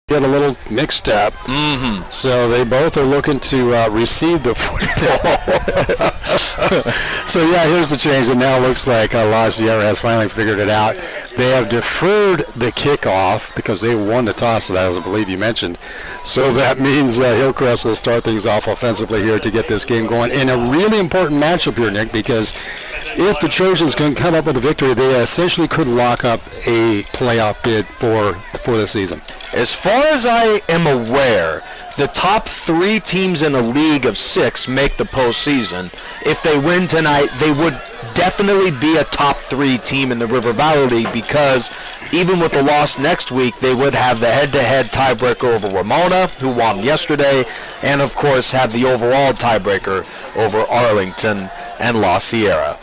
get a little mixed up. So they both are looking to receive the football. So, yeah, here's the change. It now looks like La Sierra has finally figured it out. They have deferred the kickoff because they won the toss, as I believe you mentioned. So that means Hillcrest will start things off offensively here to get this game going in a really important matchup here, Nick, because if the Trojans can come up with a victory, they essentially could lock up a playoff bid for the season. As far as I am aware, the top 3 teams in a league of 6 make the postseason. If they win tonight, they would definitely be a top 3 team in the River Valley League because even with the loss next week, they would have the head-to-head tiebreaker over Ramona, who won yesterday, and of course have the overall tiebreaker over Arlington and La Sierra.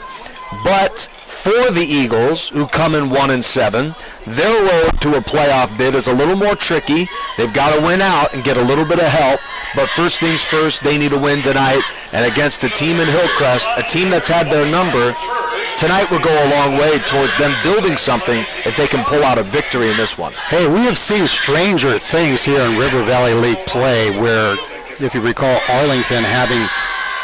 But for the Eagles, who come in 1-7, their road to a playoff bid is a little more tricky. They've got to win out and get a little bit of help. But first things first, they need to win tonight. And against a team in Hillcrest, a team that's had their number, tonight will go a long way towards them building something if they can pull out a victory in this one. Hey, we have seen stranger things here in River Valley League play where, if you recall, Arlington having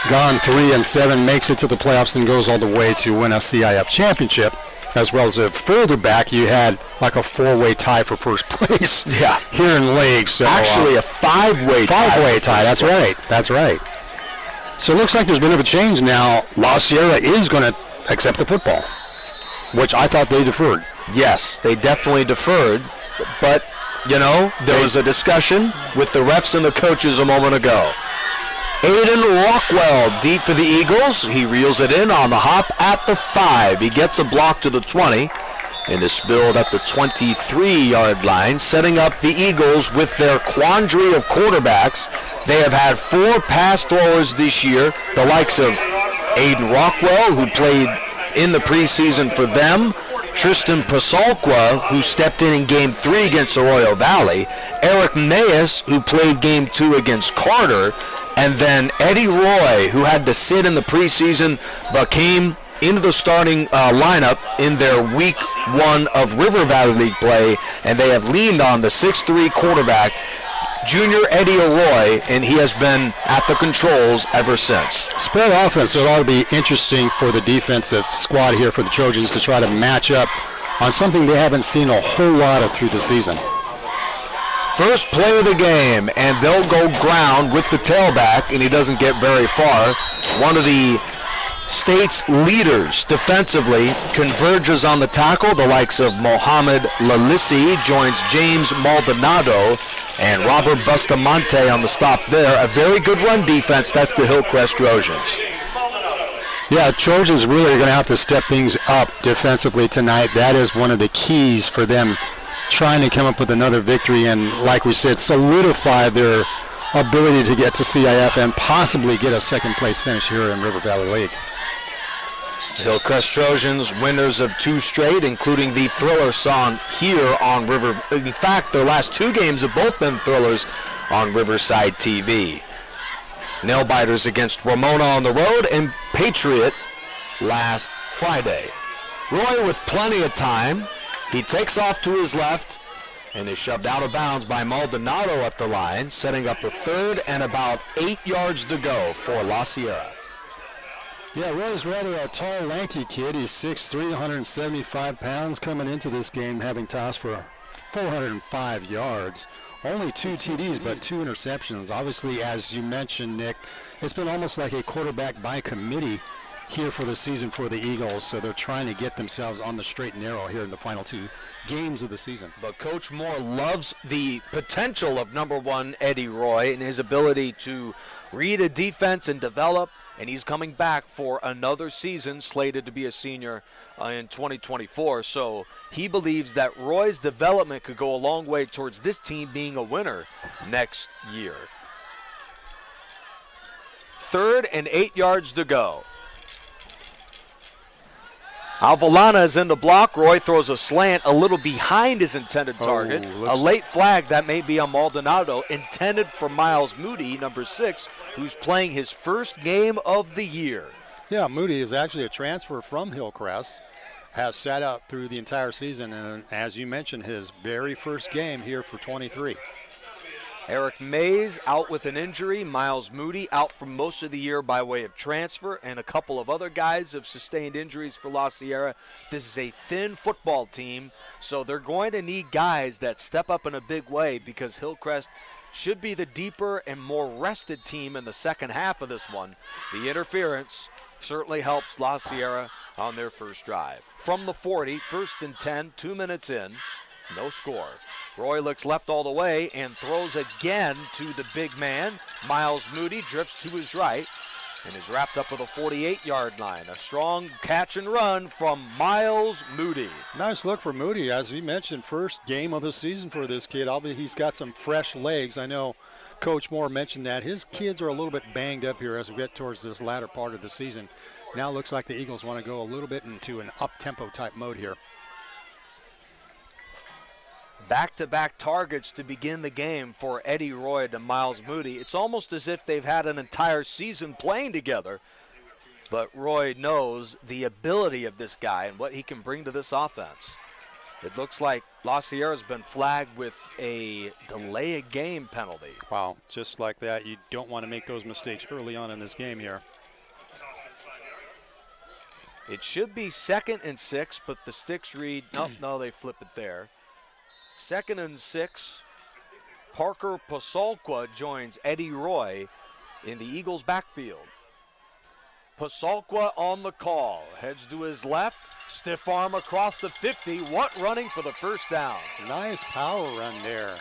gone 3-7 makes it to the playoffs and goes all the way to win a CIF championship, as well as further back you had like a 4-way tie for first place here in league. So actually a 5-way tie. That's right. So it looks like there's a bit of a change now. La Sierra is going to accept the football, which I thought they deferred. Yes, they definitely deferred, but there was a discussion with the refs and the coaches a moment ago. Aiden Rockwell deep for the Eagles. He reels it in on the hop at the 5. He gets a block to the 20 and is spilled at the 23-yard line, setting up the Eagles with their quandary of quarterbacks. They have had 4 pass throwers this year, the likes of Aiden Rockwell, who played in the preseason for them, Tristan Pasalqua, who stepped in Game 3 against Arroyo Valley, Eric Mayes, who played Game 2 against Carter, and then Eddie Roy, who had to sit in the preseason but came into the starting lineup in their Week 1 of River Valley League play, and they have leaned on the 6'3 quarterback, Junior Eddie Roy, and he has been at the controls ever since. Spread offense, so it ought to be interesting for the defensive squad here for the Trojans to try to match up on something they haven't seen a whole lot of through the season. First play of the game, and they'll go ground with the tailback, and he doesn't get very far. One of the state's leaders defensively converges on the tackle. The likes of Mohamed Lalissi joins James Maldonado and Robert Bustamante on the stop there. A very good run defense. That's the Hillcrest Trojans. Yeah, Trojans really are going to have to step things up defensively tonight. That is one of the keys for them trying to come up with another victory and, like we said, solidify their ability to get to CIF and possibly get a second-place finish here in River Valley League. Hillcrest Trojans, winners of 2 straight, including the thriller song here on River. In fact, their last 2 games have both been thrillers on Riverside TV. Nail-biters against Ramona on the road and Patriot last Friday. Roy with plenty of time. He takes off to his left and is shoved out of bounds by Maldonado at the line, setting up a 3rd and about 8 yards to go for La Sierra. Yeah, Roy's rather a tall, lanky kid. He's 6'3", 175 pounds, coming into this game having tossed for 405 yards. Only 2 TDs, but 2 interceptions. Obviously, as you mentioned, Nick, it's been almost like a quarterback by committee here for the season for the Eagles, so they're trying to get themselves on the straight and narrow here in the final 2 games of the season. But Coach Moore loves the potential of number 1 Eddie Roy and his ability to read a defense and develop, and he's coming back for another season, slated to be a senior in 2024. So he believes that Roy's development could go a long way towards this team being a winner next year. 3rd and 8 yards to go. Alvalana is in the block. Roy throws a slant a little behind his intended target. A late flag that may be on Maldonado, intended for Miles Moody, number 6, who's playing his first game of the year. Yeah, Moody is actually a transfer from Hillcrest. has sat out through the entire season, and as you mentioned, his very first game here for 23. Eric Mays out with an injury. Miles Moody out for most of the year by way of transfer, and a couple of other guys have sustained injuries for La Sierra. This is a thin football team, so they're going to need guys that step up in a big way because Hillcrest should be the deeper and more rested team in the second half of this one. The interference certainly helps La Sierra on their first drive. From the 40, 1st and 10, 2 minutes in, no score. Roy looks left all the way and throws again to the big man. Miles Moody drifts to his right and is wrapped up with a 48-yard line. A strong catch and run from Miles Moody. Nice look for Moody. As we mentioned, first game of the season for this kid. He's got some fresh legs. I know Coach Moore mentioned that. His kids are a little bit banged up here as we get towards this latter part of the season. Now it looks like the Eagles want to go a little bit into an up-tempo type mode here. Back-to-back targets to begin the game for Eddie Roy and Miles Moody. It's almost as if they've had an entire season playing together. But Roy knows the ability of this guy and what he can bring to this offense. It looks like La Sierra's been flagged with a delay of game penalty. Wow, just like that. You don't want to make those mistakes early on in this game here. It should be 2nd and 6, but the sticks read, no, they flip it there. 2nd and 6, Parker Pasalqua joins Eddie Roy in the Eagles' backfield. Pasalqua on the call, heads to his left, stiff arm across the 50, running for the first down. Nice power run there.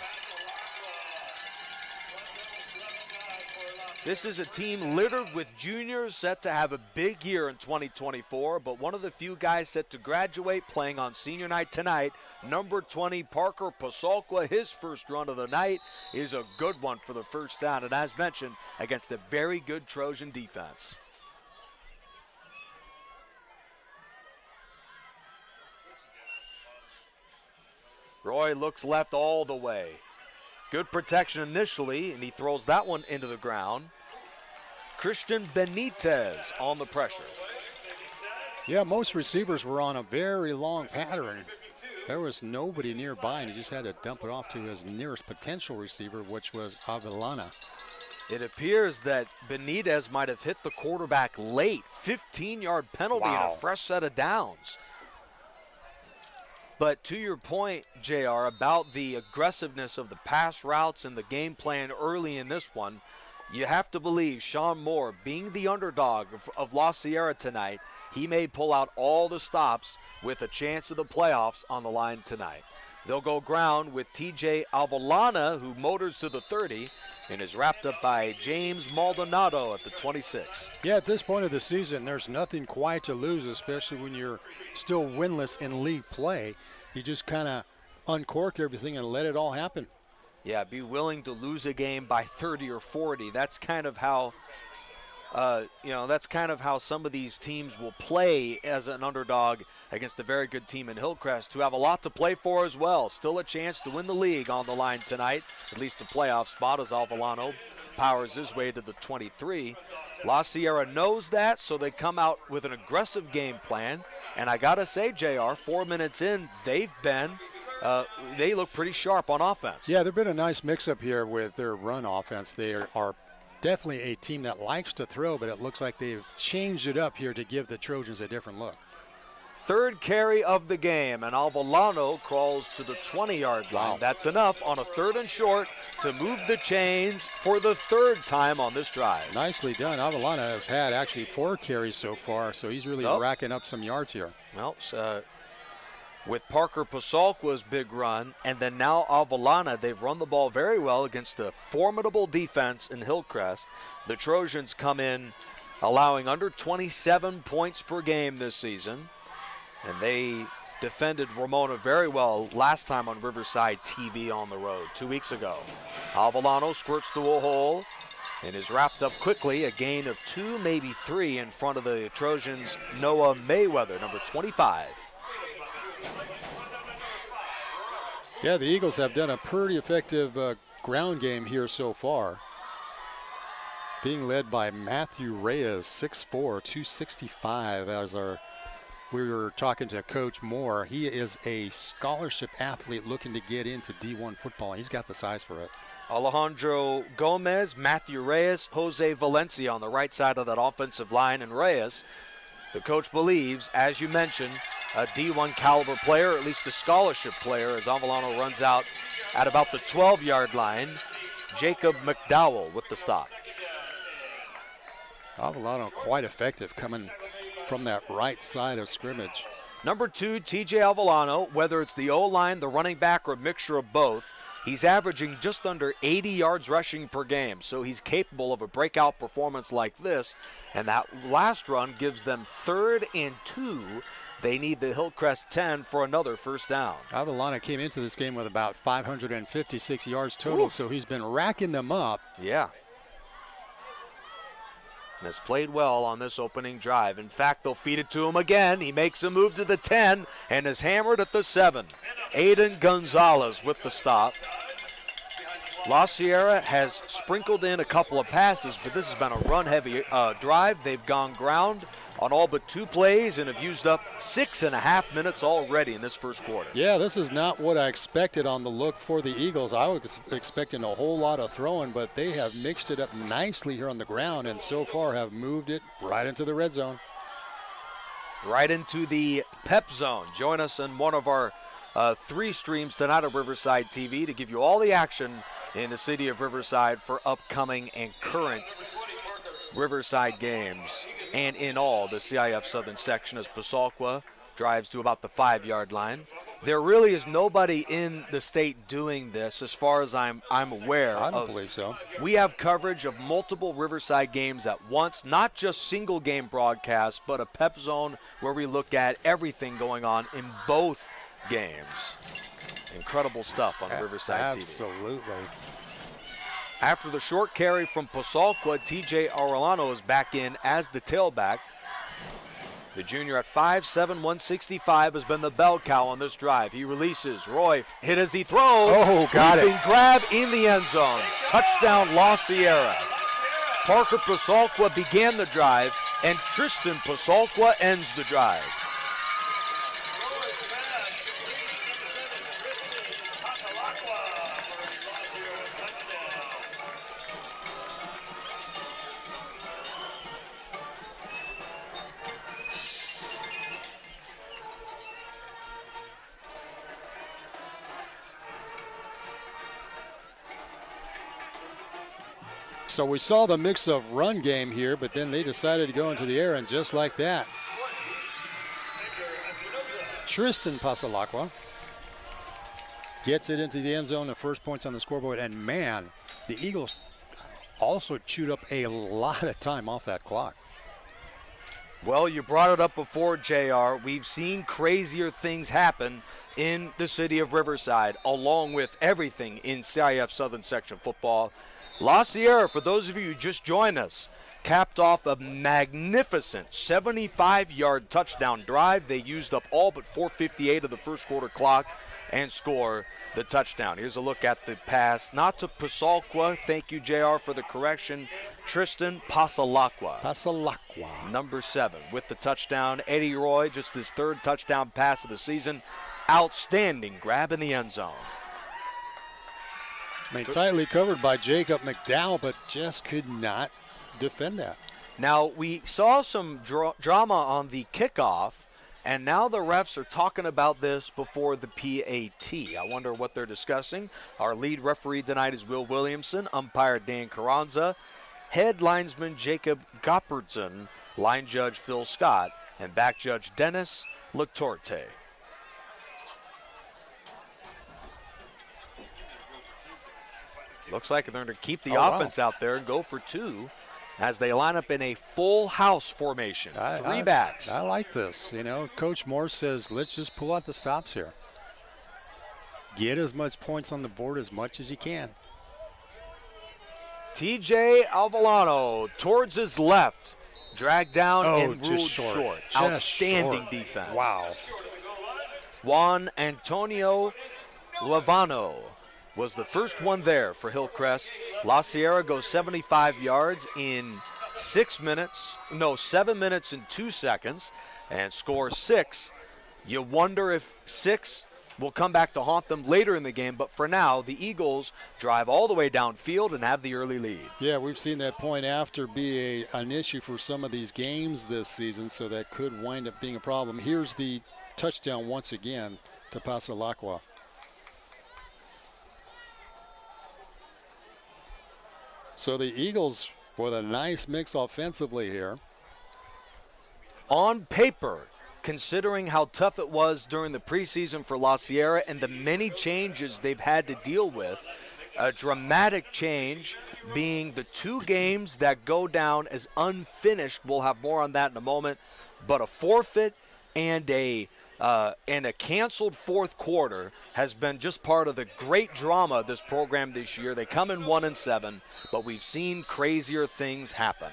This is a team littered with juniors set to have a big year in 2024, but one of the few guys set to graduate playing on senior night tonight, number 20, Parker Pasalqua. His first run of the night is a good one for the first down, and as mentioned, against a very good Trojan defense. Roy looks left all the way. Good protection initially, and he throws that one into the ground. Christian Benitez on the pressure. Yeah, most receivers were on a very long pattern. There was nobody nearby, and he just had to dump it off to his nearest potential receiver, which was Avellana. It appears that Benitez might have hit the quarterback late. 15-yard penalty and a fresh set of downs. But to your point, JR, about the aggressiveness of the pass routes and the game plan early in this one, you have to believe Sean Moore, being the underdog of La Sierra tonight, he may pull out all the stops with a chance of the playoffs on the line tonight. They'll go ground with TJ Avellana, who motors to the 30 and is wrapped up by James Maldonado at the 26. Yeah, at this point of the season, there's nothing quite to lose, especially when you're still winless in league play. You just kind of uncork everything and let it all happen. Yeah, be willing to lose a game by 30 or 40. That's kind of how that's kind of how some of these teams will play as an underdog against a very good team in Hillcrest, who have a lot to play for as well. Still a chance to win the league on the line tonight, at least the playoff spot, as Avellano powers his way to the 23. La Sierra knows that, so they come out with an aggressive game plan. And I got to say, JR, 4 minutes in, they look pretty sharp on offense. Yeah, there's been a nice mix-up here with their run offense. They are definitely a team that likes to throw, but it looks like they've changed it up here to give the Trojans a different look. Third carry of the game, and Avellano crawls to the 20-yard line. Wow. That's enough on a 3rd and short to move the chains for the 3rd time on this drive. Nicely done. Avellana has had actually 4 carries so far, so he's really racking up some yards here. Well, with Parker Pasalqua's big run, and then now Avellana, they've run the ball very well against a formidable defense in Hillcrest. The Trojans come in allowing under 27 points per game this season, and they defended Ramona very well last time on Riverside TV on the road 2 weeks ago. Avellano squirts through a hole and is wrapped up quickly, a gain of 2, maybe 3 in front of the Trojans' Noah Mayweather, number 25. Yeah, the Eagles have done a pretty effective ground game here so far. Being led by Matthew Reyes, 6'4", 265, we were talking to Coach Moore. He is a scholarship athlete looking to get into D1 football. He's got the size for it. Alejandro Gomez, Matthew Reyes, Jose Valencia on the right side of that offensive line. And Reyes, the coach believes, as you mentioned, a D1 caliber player, or at least a scholarship player, as Avellano runs out at about the 12-yard line. Jacob McDowell with the stop. Avellano quite effective coming from that right side of scrimmage. Number 2, TJ Avellano, whether it's the O-line, the running back, or a mixture of both, he's averaging just under 80 yards rushing per game, so he's capable of a breakout performance like this, and that last run gives them 3rd and 2. They need the Hillcrest 10 for another first down. Avellano came into this game with about 556 yards total, Ooh. so he's been racking them up. Yeah. And has played well on this opening drive. In fact, they'll feed it to him again. He makes a move to the 10 and is hammered at the 7. Aiden Gonzalez with the stop. La Sierra has sprinkled in a couple of passes, but this has been a run-heavy drive. They've gone ground on all but 2 plays and have used up 6.5 minutes already in this first quarter. Yeah, this is not what I expected on the look for the Eagles. I was expecting a whole lot of throwing, but they have mixed it up nicely here on the ground and so far have moved it right into the red zone. Right into the Pep Zone. Join us in one of our 3 streams tonight at Riverside TV to give you all the action in the city of Riverside for upcoming and current Riverside games. And in all, the CIF Southern section as Passalqua drives to about the 5-yard line. There really is nobody in the state doing this as far as I'm aware. I don't believe so. We have coverage of multiple Riverside games at once, not just single game broadcasts, but a Pep Zone where we look at everything going on in both games. Incredible stuff on Riverside TV. Absolutely. After the short carry from Passalqua, TJ Arellano is back in as the tailback. The junior at 5'7", 165 has been the bell cow on this drive. He releases. Roy hit as he throws. Oh, got it. Leaping grab in the end zone. Touchdown, La Sierra. Parker Passalqua began the drive, and Tristan Passalqua ends the drive. So we saw the mix of run game here, but then they decided to go into the air, and just like that, Tristan Passalaqua gets it into the end zone, the first points on the scoreboard, and man, the Eagles also chewed up a lot of time off that clock. Well, you brought it up before, JR. We've seen crazier things happen in the city of Riverside, along with everything in CIF Southern Section football. La Sierra, for those of you who just joined us, capped off a magnificent 75-yard touchdown drive. They used up all but 4:58 of the first quarter clock and score the touchdown. Here's a look at the pass, not to Passalqua. Thank you, JR, for the correction. Tristan Passalaqua. Passalaqua. Number 7 with the touchdown. Eddie Roy, just his 3rd touchdown pass of the season. Outstanding grab in the end zone. I mean, tightly covered by Jacob McDowell, but just could not defend that. Now, we saw some drama on the kickoff, and now the refs are talking about this before the PAT. I wonder what they're discussing. Our lead referee tonight is Will Williamson, umpire Dan Carranza, head linesman Jacob Goppertson, line judge Phil Scott, and back judge Dennis Latorte. Looks like they're going to keep the offense out there and go for 2 as they line up in a full house formation. 3 backs. I like this. You know, Coach Moore says, let's just pull out the stops here. Get as much points on the board as much as you can. TJ Avellano towards his left. Dragged down and ruled short. Outstanding defense. Wow. Juan Antonio Lavano was the first one there for Hillcrest. La Sierra goes 75 yards in 7 minutes and 2 seconds and scores 6. You wonder if 6 will come back to haunt them later in the game. But for now, the Eagles drive all the way downfield and have the early lead. Yeah, we've seen that point after be an issue for some of these games this season, so that could wind up being a problem. Here's the touchdown once again to Pasalakwa. So the Eagles with a nice mix offensively here. On paper, considering how tough it was during the preseason for La Sierra and the many changes they've had to deal with, a dramatic change being the 2 games that go down as unfinished. We'll have more on that in a moment. But a forfeit and a canceled fourth quarter has been just part of the great drama of this program this year. They come in 1-7, but we've seen crazier things happen.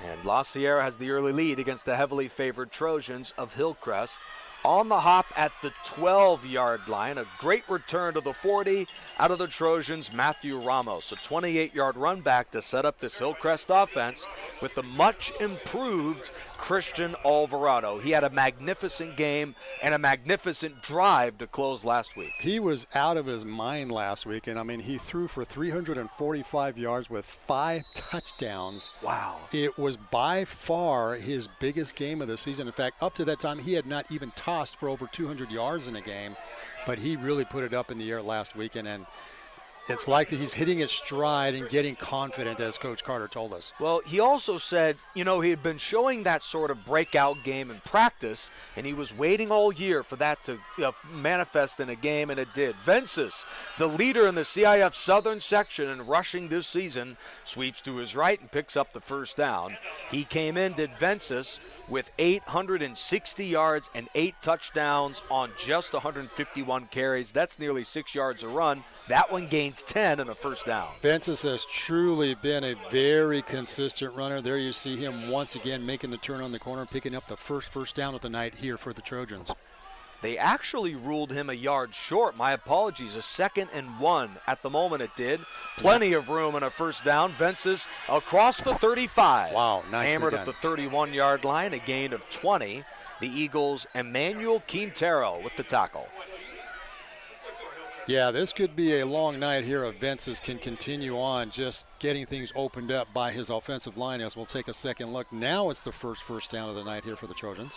And La Sierra has the early lead against the heavily favored Trojans of Hillcrest. On the hop at the 12-yard line, a great return to the 40 out of the Trojans, Matthew Ramos. A 28-yard run back to set up this Hillcrest offense with the much improved Christian Alvarado. He had a magnificent game and a magnificent drive to close last week. He was out of his mind last week, and I mean, he threw for 345 yards with 5 touchdowns. Wow. It was by far his biggest game of the season. In fact, up to that time, he had not even tossed for over 200 yards in a game, but he really put it up in the air last weekend, and it's like he's hitting his stride and getting confident, as Coach Carter told us. Well, he also said, he had been showing that sort of breakout game in practice, and he was waiting all year for that to manifest in a game, and it did. Vences, the leader in the CIF Southern section in rushing this season, sweeps to his right and picks up the first down. He came in, did Vences, with 860 yards and 8 touchdowns on just 151 carries. That's nearly 6 yards a run. That one gains 10 and a first down. Vences has truly been a very consistent runner. There you see him once again making the turn on the corner, picking up the first down of the night here for the Trojans. They actually ruled him a yard short. My apologies. A 2nd and 1 at the moment it did. Plenty of room and a first down. Vences across the 35. Wow, nicely hammered done. at the 31-yard line, a gain of 20. The Eagles, Emmanuel Quintero with the tackle. Yeah, this could be a long night here if Vences can continue on just getting things opened up by his offensive line, as we'll take a second look. Now it's the first down of the night here for the Trojans.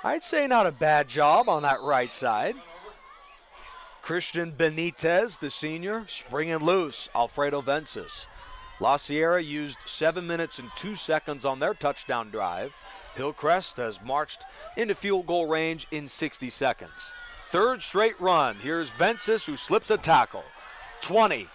I'd say not a bad job on that right side. Christian Benitez, the senior, springing loose. Alfredo Vences. La Sierra used 7 minutes and 2 seconds on their touchdown drive. Hillcrest has marched into field goal range in 60 seconds. Third straight run. Here's Vences, who slips a tackle. 20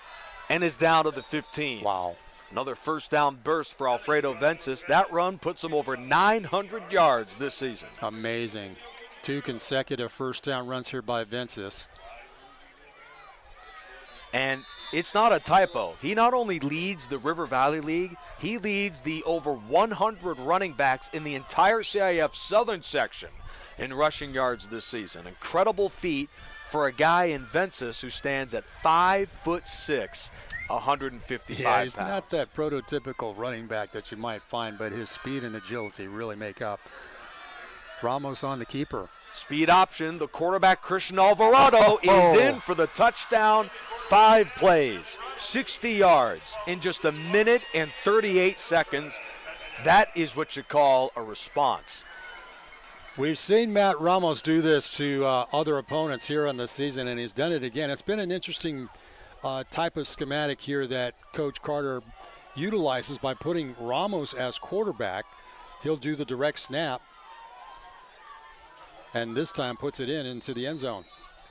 and is down to the 15. Wow. Another first down burst for Alfredo Vences. That run puts him over 900 yards this season. Amazing. 2 consecutive first down runs here by Vences. And it's not a typo. He not only leads the River Valley League, he leads the over 100 running backs in the entire CIF Southern section in rushing yards this season. Incredible feat for a guy in Vences who stands at 5'6", 155 yeah, he's pounds. not that prototypical running back that you might find, but his speed and agility really make up. Ramos on the keeper. Speed option. The quarterback, Christian Alvarado, is in for the touchdown. 5 plays, 60 yards in just 1 minute and 38 seconds. That is what you call a response. We've seen Matt Ramos do this to other opponents here on the season, and he's done it again. It's been an interesting type of schematic here that Coach Carter utilizes by putting Ramos as quarterback. He'll do the direct snap, and this time puts it into the end zone.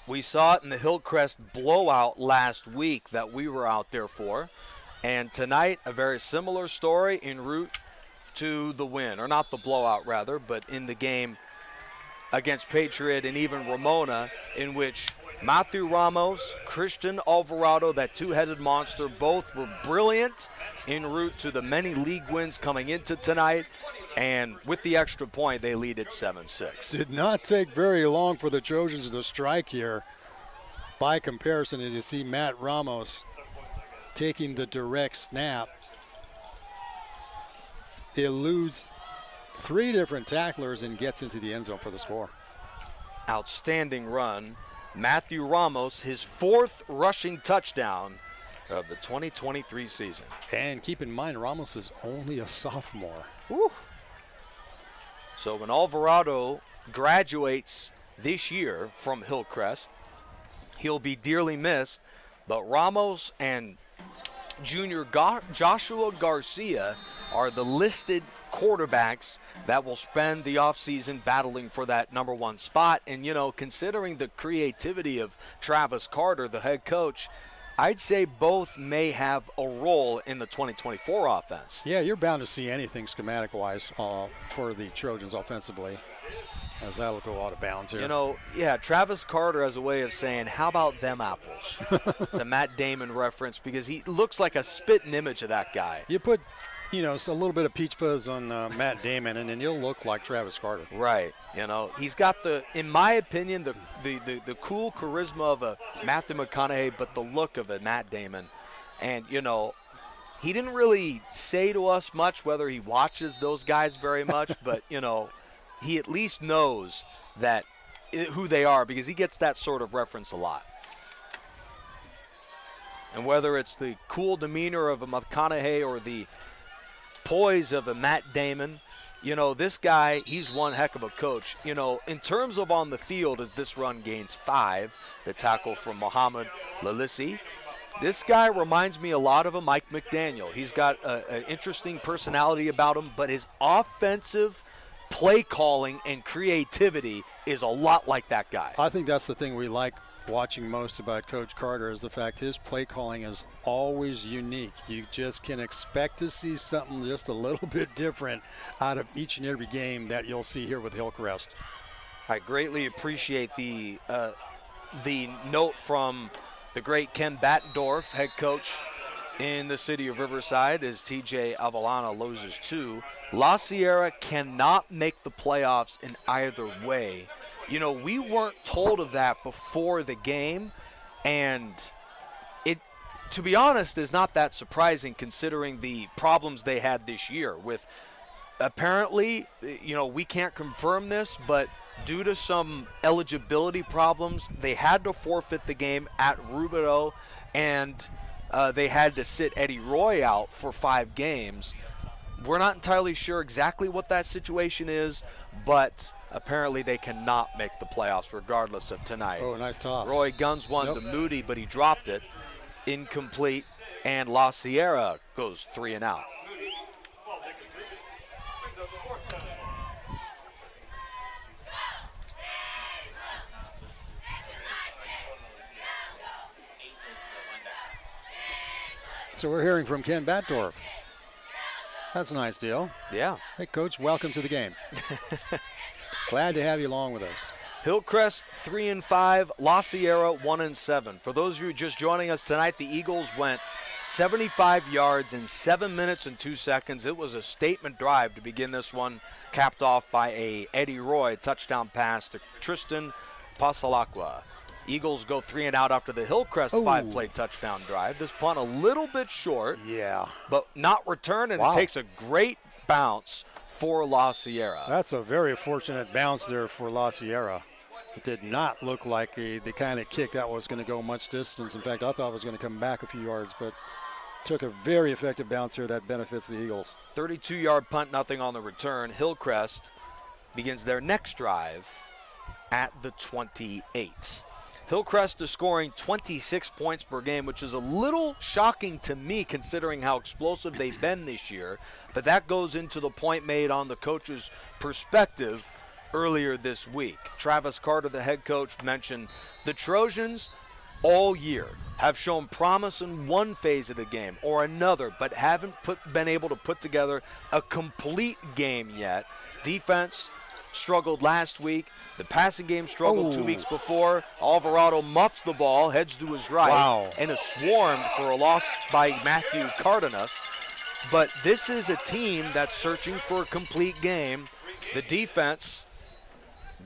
We saw it in the Hillcrest blowout last week that we were out there for, and tonight a very similar story en route to the win, or not the blowout rather, but in the game against Patriot and even Ramona, in which Matthew Ramos, Christian Alvarado, that 2-headed monster, both were brilliant en route to the many league wins coming into tonight. And with the extra point, they lead at 7-6. Did not take very long for the Trojans to strike here. By comparison, as you see Matt Ramos taking the direct snap, eludes 3 different tacklers and gets into the end zone for the score. Outstanding run. Matthew Ramos, his 4th rushing touchdown of the 2023 season. And keep in mind, Ramos is only a sophomore. Woo. So when Alvarado graduates this year from Hillcrest, he'll be dearly missed. But Ramos and junior Joshua Garcia are the listed quarterbacks that will spend the offseason battling for that number 1 spot. And, you know, considering the creativity of Travis Carter, the head coach, I'd say both may have a role in the 2024 offense. Yeah, you're bound to see anything schematic-wise for the Trojans offensively, as that'll go out of bounds here. You know, yeah, Travis Carter has a way of saying, how about them apples? It's a Matt Damon reference because he looks like a spitting image of that guy. You put, you know, a little bit of peach fuzz on Matt Damon, and then you'll look like Travis Carter. Right. You know, he's got the, in my opinion, the cool charisma of a Matthew McConaughey, but the look of a Matt Damon. And, you know, he didn't really say to us much whether he watches those guys very much, but, you know, he at least knows that who they are because he gets that sort of reference a lot. And whether it's the cool demeanor of a McConaughey or the poise of a Matt Damon, you know, this guy, he's one heck of a coach. You know, in terms of on the field, as this run gains 5, the tackle from Muhammad Lalissi, this guy reminds me a lot of a Mike McDaniel. He's got an interesting personality about him, but his offensive play calling and creativity is a lot like that guy. I think that's the thing we like watching most about Coach Carter is the fact his play calling is always unique. You just can expect to see something just a little bit different out of each and every game that you'll see here with Hillcrest. I greatly appreciate the note from the great Ken Battendorf, head coach in the city of Riverside, as TJ Avalana loses 2. La Sierra cannot make the playoffs in either way. You know, we weren't told of that before the game, and it, to be honest, is not that surprising considering the problems they had this year with apparently, you know, we can't confirm this, but due to some eligibility problems, they had to forfeit the game at Rubidoux, and they had to sit Eddie Roy out for 5 games. We're not entirely sure exactly what that situation is, but apparently they cannot make the playoffs regardless of tonight. Oh, nice toss. Roy guns one to Moody, but he dropped it. Incomplete, and La Sierra goes 3 and out. So we're hearing from Ken Battendorf. That's a nice deal. Yeah. Hey, Coach, welcome to the game. Glad to have you along with us. Hillcrest 3-5, La Sierra 1-7. For those of you just joining us tonight, the Eagles went 75 yards in 7 minutes and 2 seconds. It was a statement drive to begin this one, capped off by a Eddie Roy touchdown pass to Tristan Pasalacqua. Eagles go 3 and out after the Hillcrest 5-play touchdown drive. This punt a little bit short, but not returned, and it takes a great bounce for La Sierra. That's a very fortunate bounce there for La Sierra. It did not look like the kind of kick that was going to go much distance. In fact, I thought it was going to come back a few yards, but took a very effective bounce here that benefits the Eagles. 32-yard punt, nothing on the return. Hillcrest begins their next drive at the 28. Hillcrest is scoring 26 points per game, which is a little shocking to me considering how explosive they've been this year. But that goes into the point made on the coach's perspective earlier this week. Travis Carter, the head coach, mentioned the Trojans all year have shown promise in one phase of the game or another, but haven't been able to put together a complete game yet. Defense struggled last week. The passing game struggled 2 weeks before. Alvarado muffs the ball, heads to his right, and is swarmed for a loss by Matthew Cardenas. But this is a team that's searching for a complete game. The defense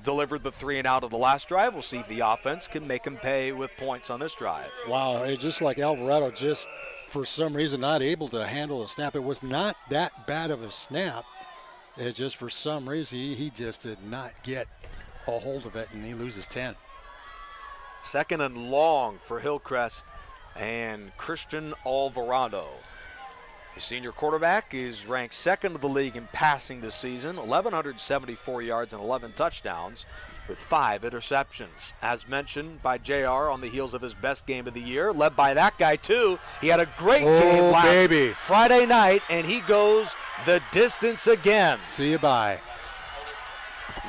delivered the 3 and out of the last drive. We'll see if the offense can make them pay with points on this drive. Wow, it's just like Alvarado just, for some reason, not able to handle the snap. It was not that bad of a snap. It just for some reason, he just did not get a hold of it, and he loses 10. Second and long for Hillcrest and Christian Alvarado. The senior quarterback is ranked second in the league in passing this season, 1,174 yards and 11 touchdowns with 5 interceptions. As mentioned by JR, on the heels of his best game of the year, led by that guy too. He had a great game last Friday night, and he goes the distance again. See you bye.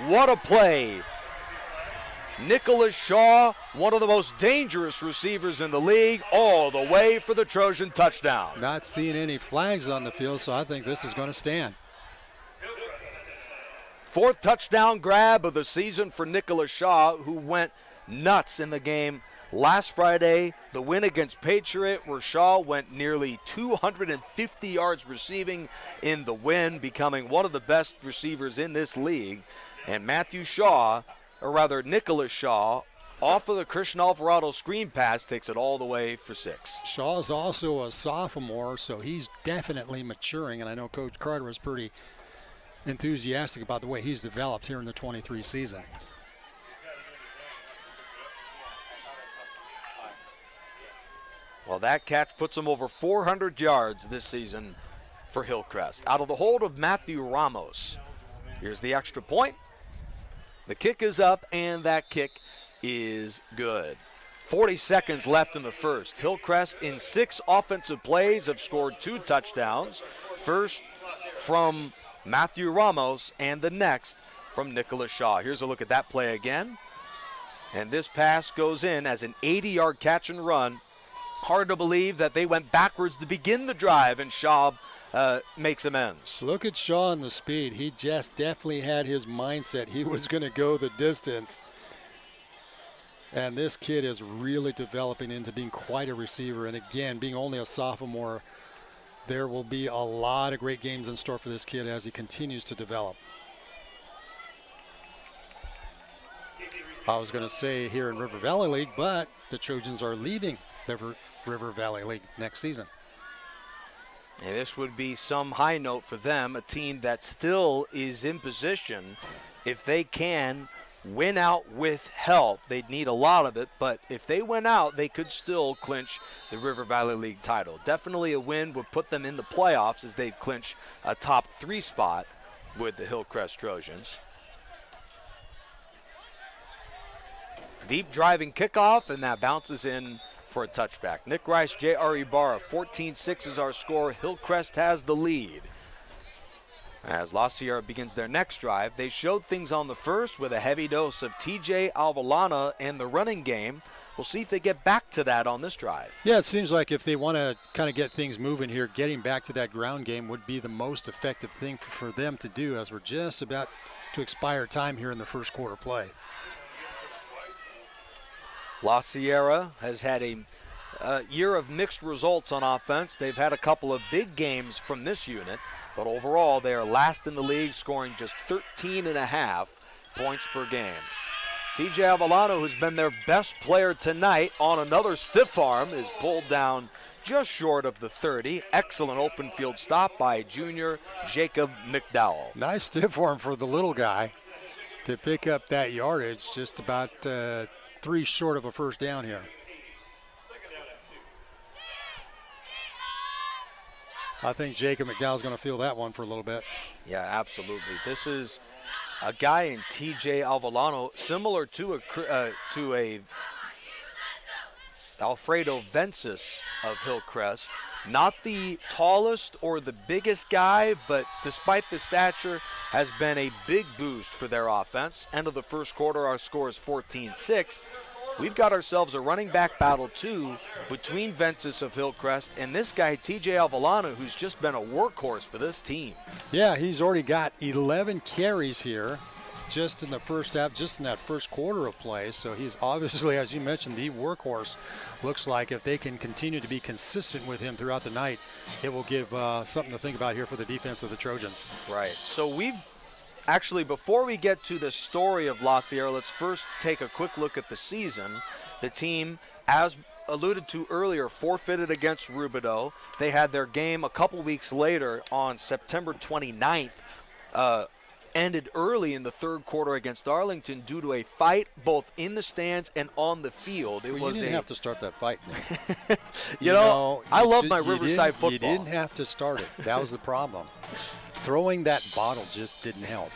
What a play. Nicholas Shaw, one of the most dangerous receivers in the league, all the way for the Trojan touchdown. Not seeing any flags on the field, so I think this is going to stand. 4th touchdown grab of the season for Nicholas Shaw, who went nuts in the game last Friday. The win against Patriot, where Shaw went nearly 250 yards receiving in the win, becoming one of the best receivers in this league. And Nicholas Shaw, off of the Christian Alvarado screen pass, takes it all the way for 6. Shaw is also a sophomore, so he's definitely maturing, and I know Coach Carter was pretty enthusiastic about the way he's developed here in the 23 season. Well, that catch puts him over 400 yards this season for Hillcrest. Out of the hold of Matthew Ramos. Here's the extra point. The kick is up, and that kick is good. 40 seconds left in the first. Hillcrest, in 6 offensive plays, have scored 2 touchdowns. First from Matthew Ramos, and the next from Nicholas Shaw. Here's a look at that play again. And this pass goes in as an 80-yard catch and run. Hard to believe that they went backwards to begin the drive, and Shaw makes amends. Look at Shaw and the speed. He just definitely had his mindset. He was going to go the distance. And this kid is really developing into being quite a receiver. And again, being only a sophomore, there will be a lot of great games in store for this kid as he continues to develop. I was going to say here in River Valley League, but the Trojans are leaving the River Valley League next season. And this would be some high note for them, a team that still is in position. If they can win out with help, they'd need a lot of it, but if they win out, they could still clinch the River Valley League title. Definitely a win would put them in the playoffs, as they'd clinch a top 3 spot with the Hillcrest Trojans. Deep driving kickoff, and that bounces in for a touchback. Nick Rice, J.R. Ibarra, 14-6 is our score. Hillcrest has the lead. As La Sierra begins their next drive, they showed things on the first with a heavy dose of T.J. Alvalana and the running game. We'll see if they get back to that on this drive. Yeah, it seems like if they want to kind of get things moving here, getting back to that ground game would be the most effective thing for them to do, as we're just about to expire time here in the first quarter play. La Sierra has had a year of mixed results on offense. They've had a couple of big games from this unit, but overall they are last in the league, scoring just 13.5 points per game. TJ Avalano, who's been their best player tonight on another stiff arm, is pulled down just short of the 30. Excellent open field stop by junior Jacob McDowell. Nice stiff arm for the little guy to pick up that yardage, just about 3 short of a first down here. I think Jacob McDowell's going to feel that one for a little bit. Yeah, absolutely. This is a guy in T.J. Alvalano, similar to a Alfredo Vences of Hillcrest. Not the tallest or the biggest guy, but despite the stature, has been a big boost for their offense. End of the first quarter, our score is 14-6. We've got ourselves a running back battle, too, between Vences of Hillcrest and this guy, T.J. Alvalano, who's just been a workhorse for this team. Yeah, he's already got 11 carries here just in the first half, just in that first quarter of play. So he's obviously, as you mentioned, the workhorse. Looks like if they can continue to be consistent with him throughout the night, it will give something to think about here for the defense of the Trojans. Right. So we've actually, before we get to the story of La Sierra, let's first take a quick look at the season. The team, as alluded to earlier, forfeited against Rubidoux. They had their game a couple weeks later on September 29th ended early in the third quarter against Arlington due to a fight both in the stands and on the field. You didn't have to start that fight, Nick. I love my Riverside football. You didn't have to start it. That was the problem. Throwing that bottle just didn't help.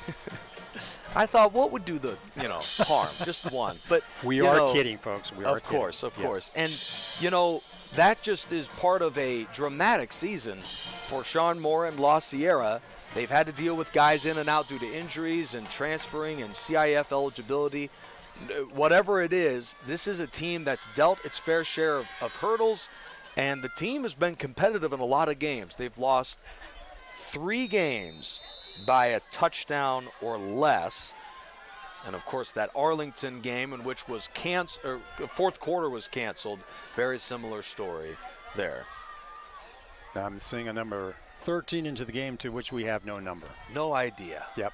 I thought, what would do the harm? Just one. But we are kidding, folks. We are of course. And that just is part of a dramatic season for Sean Moore and La Sierra. They've had to deal with guys in and out due to injuries and transferring and CIF eligibility. Whatever it is, this is a team that's dealt its fair share of hurdles, and the team has been competitive in a lot of games. They've lost 3 games by a touchdown or less. And, of course, that Arlington game in which was fourth quarter was canceled, very similar story there. I'm seeing a number 13 into the game to which we have no number. No idea. Yep.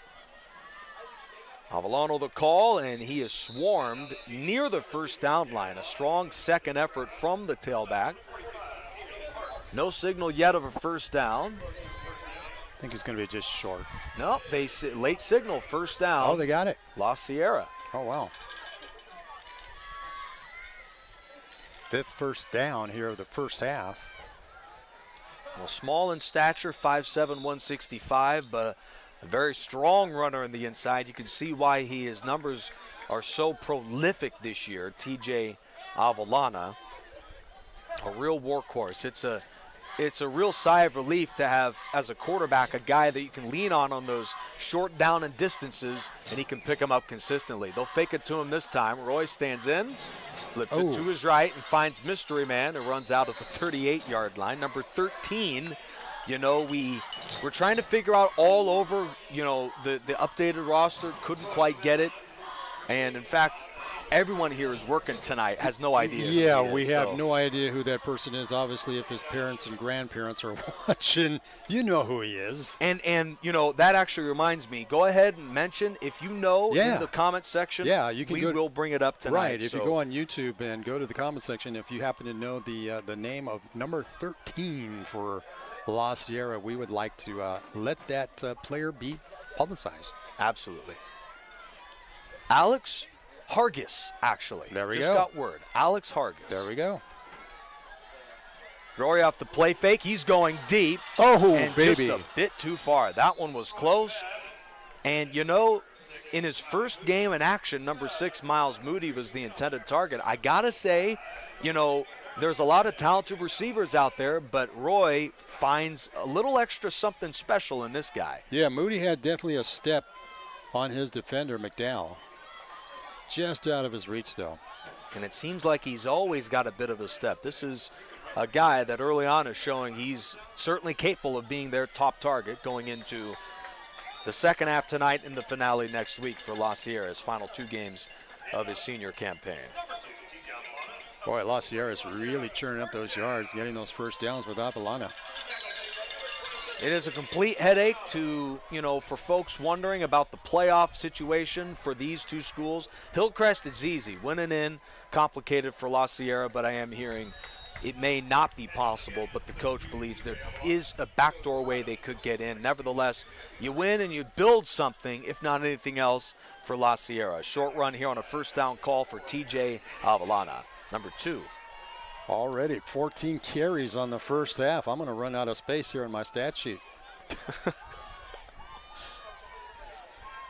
Avellano the call, and he is swarmed near the first down line. A strong second effort from the tailback. No signal yet of a first down. I think it's going to be just short. No, they late signal, first down. Oh, they got it. La Sierra. Oh, wow. 5th first down here of the first half. Well, small in stature, 5'7", 165, but a very strong runner in the inside. You can see why his numbers are so prolific this year. TJ Avellana, a real workhorse. It's a real sigh of relief to have, as a quarterback, a guy that you can lean on those short down and distances, and he can pick them up consistently. They'll fake it to him this time. Roy stands in, flips it to his right, and finds Mystery Man, who runs out at the 38-yard line. Number 13, we're trying to figure out all over, the updated roster, couldn't quite get it. And, in fact, everyone here is working tonight, has no idea. Yeah, we have no idea who that person is. Obviously, if his parents and grandparents are watching, you know who he is. And that actually reminds me, go ahead and mention if you know in the comment section. Yeah, you can we will bring it up tonight. Right, if you go on YouTube and go to the comment section, if you happen to know the name of number 13 for La Sierra, we would like to let that player be publicized. Absolutely. Alex Hargis, actually. There we Just go. got word. Alex Hargis. There we go. Rory off the play fake. He's going deep. Oh, and baby. just a bit too far. That one was close. And, in his first game in action, number 6, Miles Moody, was the intended target. I got to say, there's a lot of talented receivers out there, but Roy finds a little extra something special in this guy. Yeah, Moody had definitely a step on his defender, McDowell. Just out of his reach, though. And it seems like he's always got a bit of a step. This is a guy that early on is showing he's certainly capable of being their top target going into the second half tonight and the finale next week for La Sierra's final 2 games of his senior campaign. Boy, La Sierra is really churning up those yards, getting those first downs with Avellana. It is a complete headache for folks wondering about the playoff situation for these 2 schools. Hillcrest is easy. Winning in, complicated for La Sierra, but I am hearing it may not be possible, but the coach believes there is a backdoor way they could get in. Nevertheless, you win and you build something, if not anything else, for La Sierra. Short run here on a first down call for TJ Avellana, number 2. Already 14 carries on the first half. I'm going to run out of space here in my stat sheet.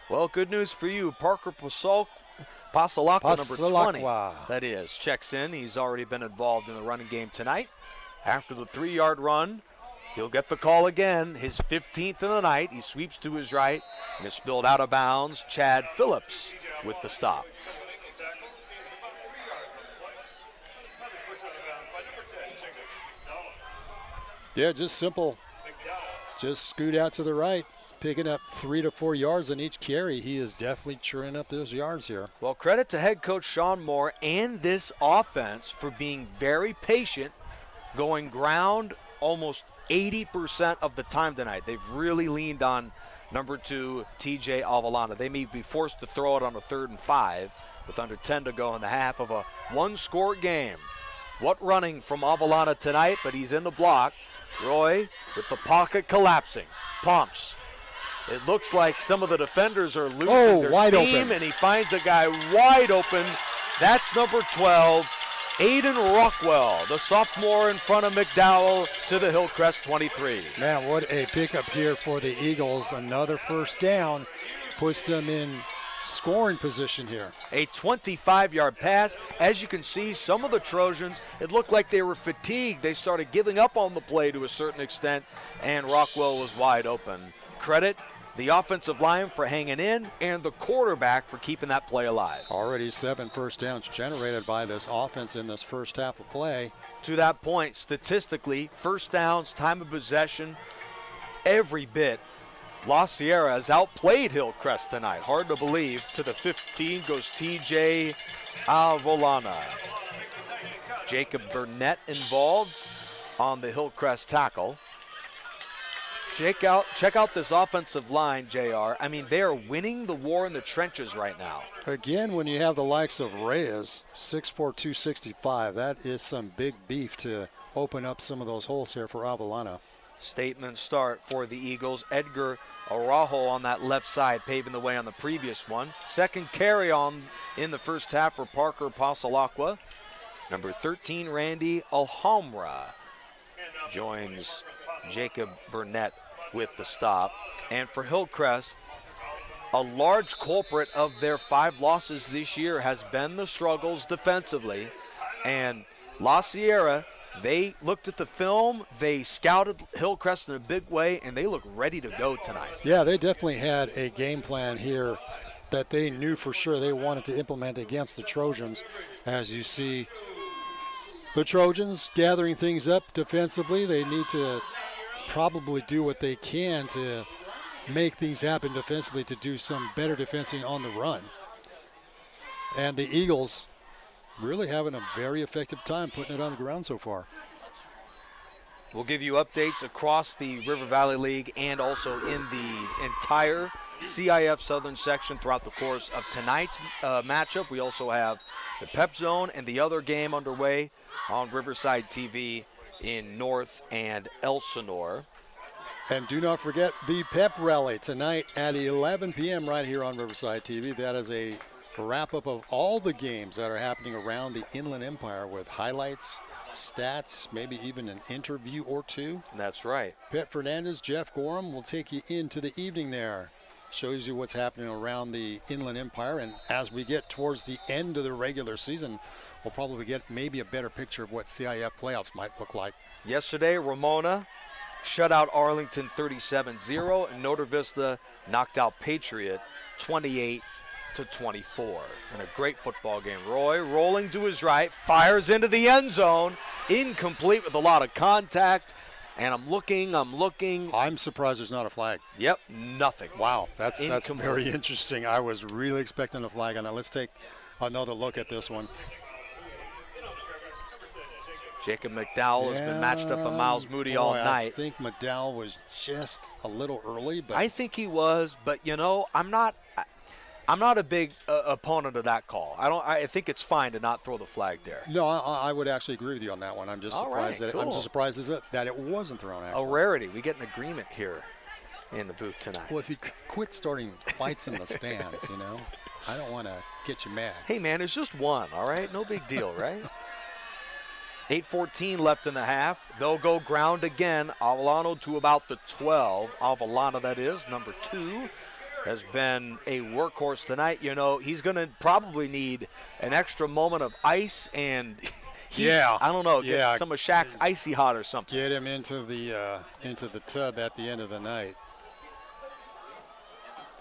Well, good news for you. Parker Pasalakwa, number 20. That is, checks in. He's already been involved in the running game tonight. After the 3-yard run, he'll get the call again. His 15th of the night. He sweeps to his right and is spilled out of bounds. Chad Phillips with the stop. Yeah, just simple. Just scoot out to the right, picking up 3 to 4 yards on each carry. He is definitely churning up those yards here. Well, credit to head coach Sean Moore and this offense for being very patient, going ground almost 80% of the time tonight. They've really leaned on number 2, TJ Avellana. They may be forced to throw it on a 3rd and 5 with under 10 to go in the half of a 1-score game. What running from Avellana tonight, but he's in the block. Roy with the pocket collapsing. Pumps. It looks like some of the defenders are losing their wide steam, open. and he finds a guy wide open. That's number 12, Aiden Rockwell, the sophomore in front of McDowell to the Hillcrest 23. Man, what a pickup here for the Eagles. Another first down puts them in scoring position here. A 25-yard pass. As you can see, some of the Trojans, it looked like they were fatigued. They started giving up on the play to a certain extent, and Rockwell was wide open. Credit the offensive line for hanging in and the quarterback for keeping that play alive. Already 7 first downs generated by this offense in this first half of play. To that point, statistically, first downs, time of possession, every bit, La Sierra has outplayed Hillcrest tonight. Hard to believe. To the 15 goes TJ Avolana. Jacob Burnett involved on the Hillcrest tackle. Check out this offensive line, JR. I mean, they are winning the war in the trenches right now. Again, when you have the likes of Reyes, 6'4", 265, that is some big beef to open up some of those holes here for Avalana. Statement start for the Eagles. Edgar Araujo on that left side, paving the way on the previous one. Second carry on in the first half for Parker Pasalacqua. Number 13, Randy Alhambra, joins Jacob Burnett with the stop. And for Hillcrest, a large culprit of their 5 losses this year has been the struggles defensively. And La Sierra, they looked at the film, they scouted Hillcrest in a big way, and they look ready to go tonight. Yeah, they definitely had a game plan here that they knew for sure they wanted to implement against the Trojans. As you see, the Trojans gathering things up defensively. They need to probably do what they can to make things happen defensively, to do some better defending on the run. And the Eagles really having a very effective time putting it on the ground so far. We'll give you updates across the River Valley League and also in the entire CIF Southern section throughout the course of tonight's matchup. We also have the Pep Zone and the other game underway on Riverside TV in North and Elsinore. And do not forget the Pep Rally tonight at 11 p.m. right here on Riverside TV. That is a wrap-up of all the games that are happening around the Inland Empire with highlights, stats, maybe even an interview or two. That's right. Pet Fernandez, Jeff Gorham will take you into the evening there. Shows you what's happening around the Inland Empire. And as we get towards the end of the regular season, we'll probably get maybe a better picture of what CIF playoffs might look like. Yesterday, Ramona shut out Arlington 37-0, and Notre Vista knocked out Patriot 28-24. And a great football game. Roy rolling to his right, fires into the end zone, incomplete with a lot of contact. And I'm looking. I'm surprised there's not a flag. Yep, nothing. Wow, that's Incomplete. very interesting. I was really expecting a flag on that. Let's take another look at this one. Jacob McDowell has been matched up with Miles Moody all night. I think McDowell was just a little early, but I think he was, but you know, I'm not a big opponent of that call. I think it's fine to not throw the flag there. no, I would actually agree with you on that one. I'm just All surprised right, I'm cool. just surprised that it wasn't thrown. A Actually, rarity. We get an agreement here in the booth tonight. well, if you quit starting fights in the stands, I don't want to get you mad. Hey, man, it's just one, all right? No big deal, right? 8:14 left in the half. They'll go ground again. Avalano to about the 12. Avalana, that is, number 2, has been a workhorse tonight. You know, he's going to probably need an extra moment of ice and heat. Yeah. I don't know, get Yeah. some of Shaq's Icy Hot or something. Get him into the tub at the end of the night.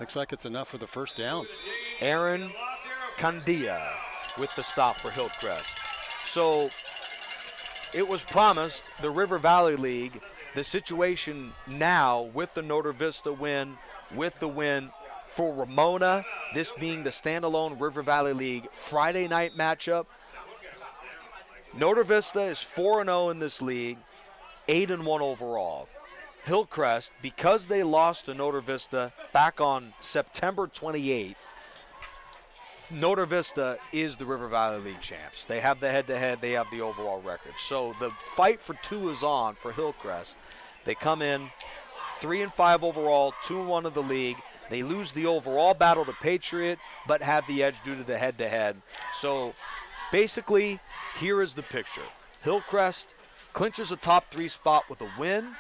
Looks like it's enough for the first down. Aaron Candia with the stop for Hillcrest. So it was promised, the River Valley League, the situation now with the Notre Vista win, with the win for Ramona, this being the standalone River Valley League Friday night matchup. Notre Vista is 4-0 in this league, 8-1 overall. Hillcrest, because they lost to Notre Vista back on September 28th, Notre Vista is the River Valley League champs. They have the head-to-head. They have the overall record. So the fight for 2 is on for Hillcrest. They come in 3-5 overall, 2-1 of the league. They lose the overall battle to Patriot, but have the edge due to the head-to-head. So basically, here is the picture. Hillcrest clinches a top 3 spot with a win,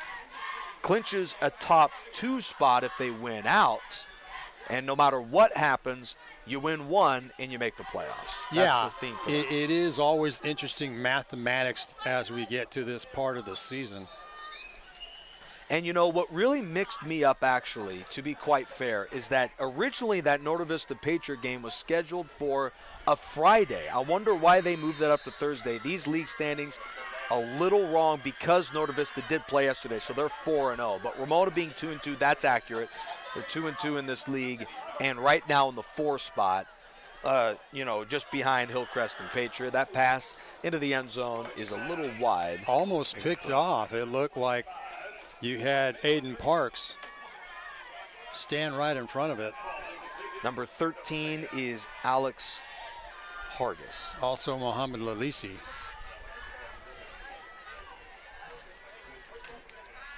clinches a top 2 spot if they win out, and no matter what happens, you win one and you make the playoffs. That's the theme for them. It is always interesting mathematics as we get to this part of the season. And you know what really mixed me up, actually, to be quite fair, is that originally that Norte Vista Patriot game was scheduled for a Friday. I wonder why they moved that up to Thursday. These league standings a little wrong because Norte Vista did play yesterday, so they're 4-0. But Ramona being 2-2, that's accurate. They're 2-2 in this league, and right now in the 4 spot, just behind Hillcrest and Patriot. That pass into the end zone is a little wide. Almost picked off. It looked like you had Aiden Parks stand right in front of it. Number 13 is Alex Hargis. Also Mohamed Lalisi.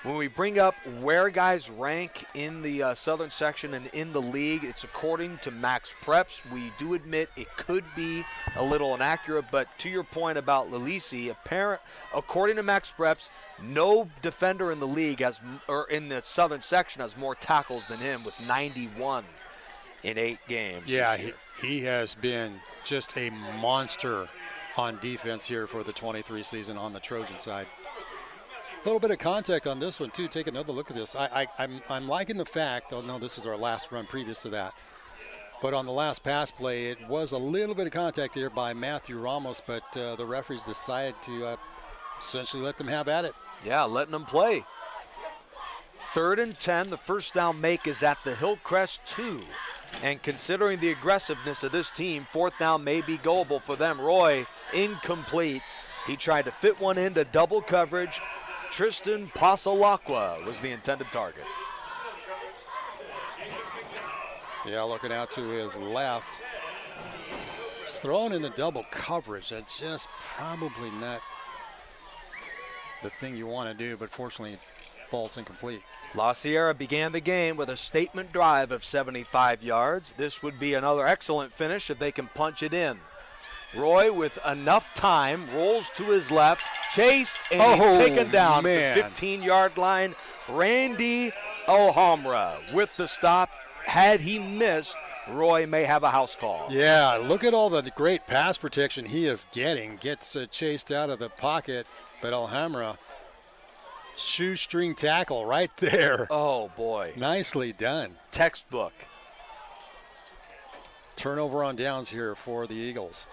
When we bring up where guys rank in the southern section and in the league, it's according to Max Preps. We do admit it could be a little inaccurate, but to your point about Lalisi, according to Max Preps, no defender in the league in the southern section has more tackles than him with 91 in 8 games. Yeah, he has been just a monster on defense here for the 23 season on the Trojan side. A little bit of contact on this one, too. Take another look at this. I'm liking the fact, oh, no, this is our last run previous to that. But on the last pass play, it was a little bit of contact here by Matthew Ramos, but the referees decided to essentially let them have at it. Yeah, letting them play. 3rd and 10, the first down make is at the Hillcrest 2. And considering the aggressiveness of this team, 4th down may be goable for them. Roy, incomplete. He tried to fit one into double coverage. Tristan Pasalakwa was the intended target. Yeah, looking out to his left. He's thrown into double coverage. That's just probably not the thing you want to do, but fortunately, ball's incomplete. La Sierra began the game with a statement drive of 75 yards. This would be another excellent finish if they can punch it in. Roy, with enough time, rolls to his left, chase, and he's taken down at the 15-yard line. Randy Alhambra with the stop. Had he missed, Roy may have a house call. Yeah, look at all the great pass protection he is getting. Gets chased out of the pocket, but Alhambra, shoestring tackle right there. Oh, boy. Nicely done. Textbook. Turnover on downs here for the Eagles.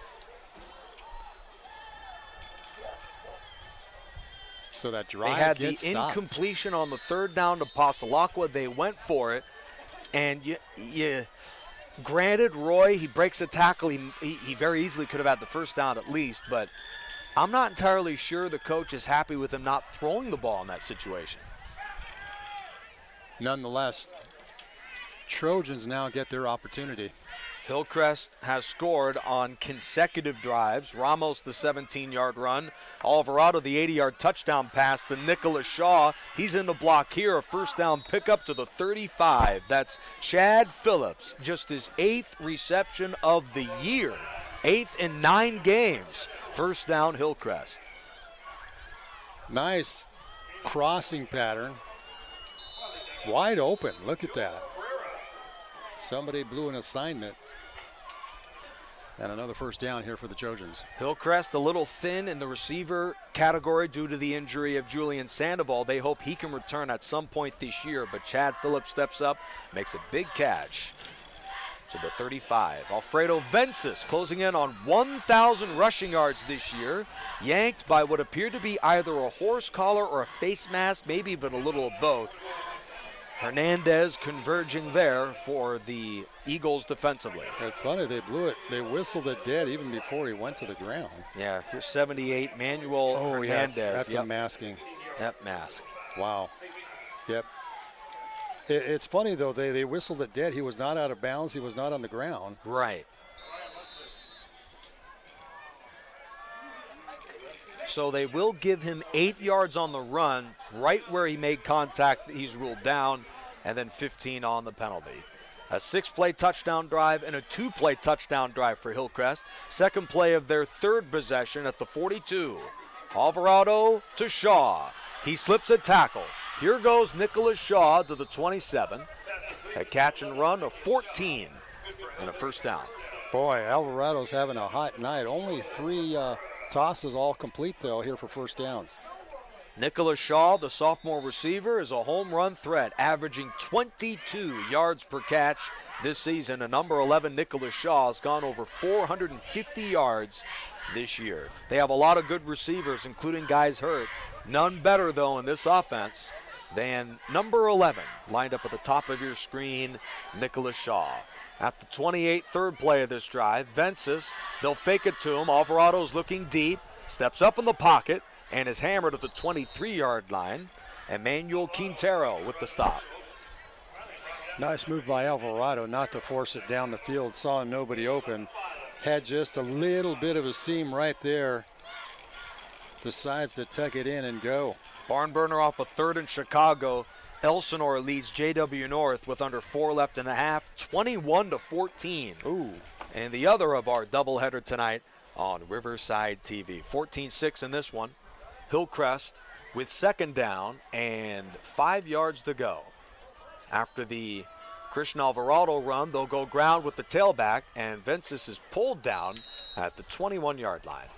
So that drive they had gets the stopped. Incompletion on the 3rd down to Pasalakwa. They went for it, and granted, Roy, he breaks a tackle. He very easily could have had the first down at least, but I'm not entirely sure the coach is happy with him not throwing the ball in that situation. Nonetheless, Trojans now get their opportunity. Hillcrest has scored on consecutive drives. Ramos, the 17-yard run. Alvarado, the 80-yard touchdown pass to Nicholas Shaw. He's in the block here. A first down pickup to the 35. That's Chad Phillips, just his 8th reception of the year. 8th in 9 games. First down, Hillcrest. Nice crossing pattern. Wide open. Look at that. Somebody blew an assignment. And another first down here for the Trojans. Hillcrest a little thin in the receiver category due to the injury of Julian Sandoval. They hope he can return at some point this year, but Chad Phillips steps up, makes a big catch to the 35. Alfredo Vences closing in on 1,000 rushing yards this year, yanked by what appeared to be either a horse collar or a face mask, maybe even a little of both. Hernandez converging there for the Eagles defensively. It's funny, they blew it. They whistled it dead even before he went to the ground. Yeah, here's 78, Manuel Hernandez. Yeah, that's a masking. That mask. Wow. Yep. It's funny, though, they whistled it dead. He was not out of bounds. He was not on the ground. Right. So they will give him 8 yards on the run, right where he made contact. He's ruled down, and then 15 on the penalty. A 6-play touchdown drive and a 2-play touchdown drive for Hillcrest. Second play of their third possession at the 42. Alvarado to Shaw. He slips a tackle. Here goes Nicholas Shaw to the 27. A catch and run of 14 and a first down. Boy, Alvarado's having a hot night. Only 3 tosses all complete, though, here for first downs. Nicholas Shaw, the sophomore receiver, is a home run threat, averaging 22 yards per catch this season. And number 11, Nicholas Shaw, has gone over 450 yards this year. They have a lot of good receivers, including guys hurt. None better, though, in this offense than number 11, lined up at the top of your screen, Nicholas Shaw. At the 28th, third play of this drive, Vences, they'll fake it to him. Alvarado's looking deep, steps up in the pocket, and is hammered at the 23-yard line. Emmanuel Quintero with the stop. Nice move by Alvarado not to force it down the field. Saw nobody open. Had just a little bit of a seam right there. Decides to tuck it in and go. Barn burner off a third in Chicago. Elsinore leads JW North with under 4 left in the half, 21-14. Ooh. And the other of our doubleheader tonight on Riverside TV. 14-6 in this one. Hillcrest with second down and 5 yards to go. After the Christian Alvarado run, they'll go ground with the tailback, and Vences is pulled down at the 21-yard line.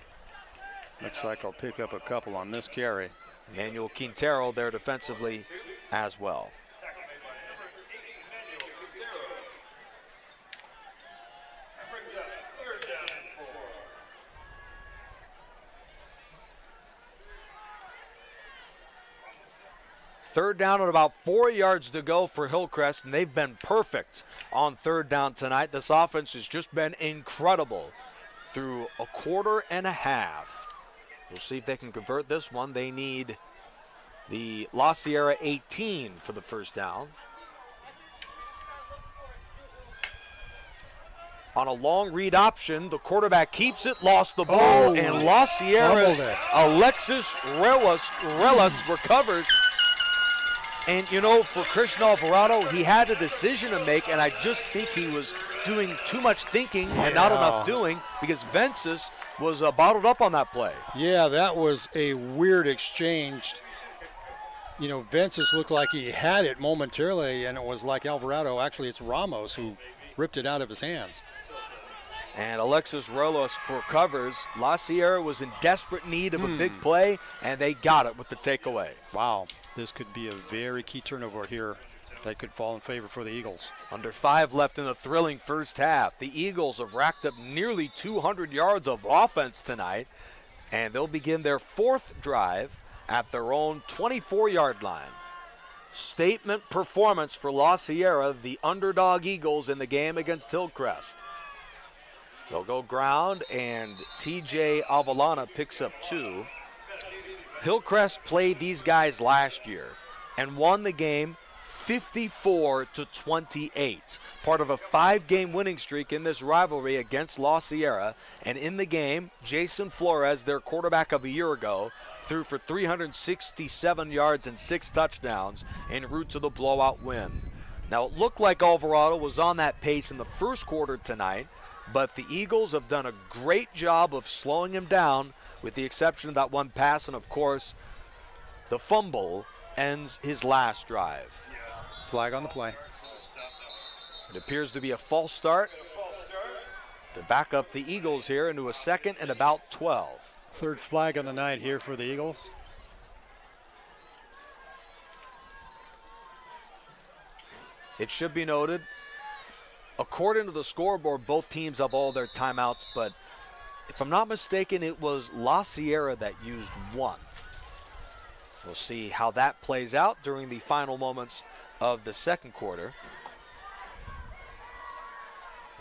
Looks like I'll pick up a couple on this carry. Emmanuel Quintero there defensively as well. Third down and about 4 yards to go for Hillcrest, and they've been perfect on third down tonight. This offense has just been incredible through a quarter and a half. We'll see if they can convert this one. They need the La Sierra 18 for the first down. On a long read option, the quarterback keeps it, lost the ball, and La Sierra's Alexis Relas recovers. And, you know, for Christian Alvarado, he had a decision to make, and I just think he was doing too much thinking and not enough doing, because Vences was bottled up on that play. Yeah, that was a weird exchange. You know, Vences looked like he had it momentarily, and it was like Alvarado. Actually, it's Ramos who ripped it out of his hands. And Alexis Relas recovers. La Sierra was in desperate need of a big play, and they got it with the takeaway. Wow, this could be a very key turnover here that could fall in favor for the Eagles. Under 5 left in a thrilling first half. The Eagles have racked up nearly 200 yards of offense tonight, and they'll begin their fourth drive at their own 24-yard line. Statement performance for La Sierra, the underdog Eagles in the game against Hillcrest. They'll go ground, and TJ Avalana picks up 2. Hillcrest played these guys last year and won the game 54-28. Part of a 5-game winning streak in this rivalry against La Sierra. And in the game, Jason Flores, their quarterback of a year ago, threw for 367 yards and 6 touchdowns en route to the blowout win. Now, it looked like Alvarado was on that pace in the first quarter tonight, but the Eagles have done a great job of slowing him down, with the exception of that one pass, and of course, the fumble ends his last drive. Flag on the play. It appears to be a false start to back up the Eagles here into a second and about 12. Third flag on the night here for the Eagles. It should be noted, according to the scoreboard, both teams have all their timeouts, but if I'm not mistaken, it was La Sierra that used 1. We'll see how that plays out during the final moments of the second quarter.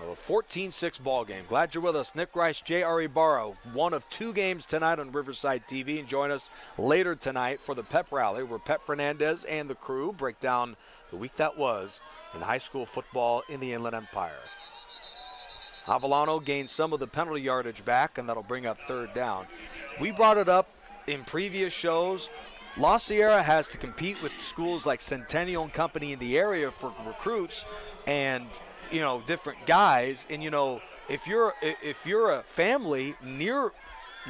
A 14-6 ball game. Glad you're with us. Nick Rice, J.R. Ibarra, one of 2 games tonight on Riverside TV. And join us later tonight for the pep rally, where Pep Fernandez and the crew break down the week that was in high school football in the Inland Empire. Avellano gains some of the penalty yardage back, and that'll bring up third down. We brought it up in previous shows, La Sierra has to compete with schools like Centennial and Company in the area for recruits and, different guys. And, if you're a family near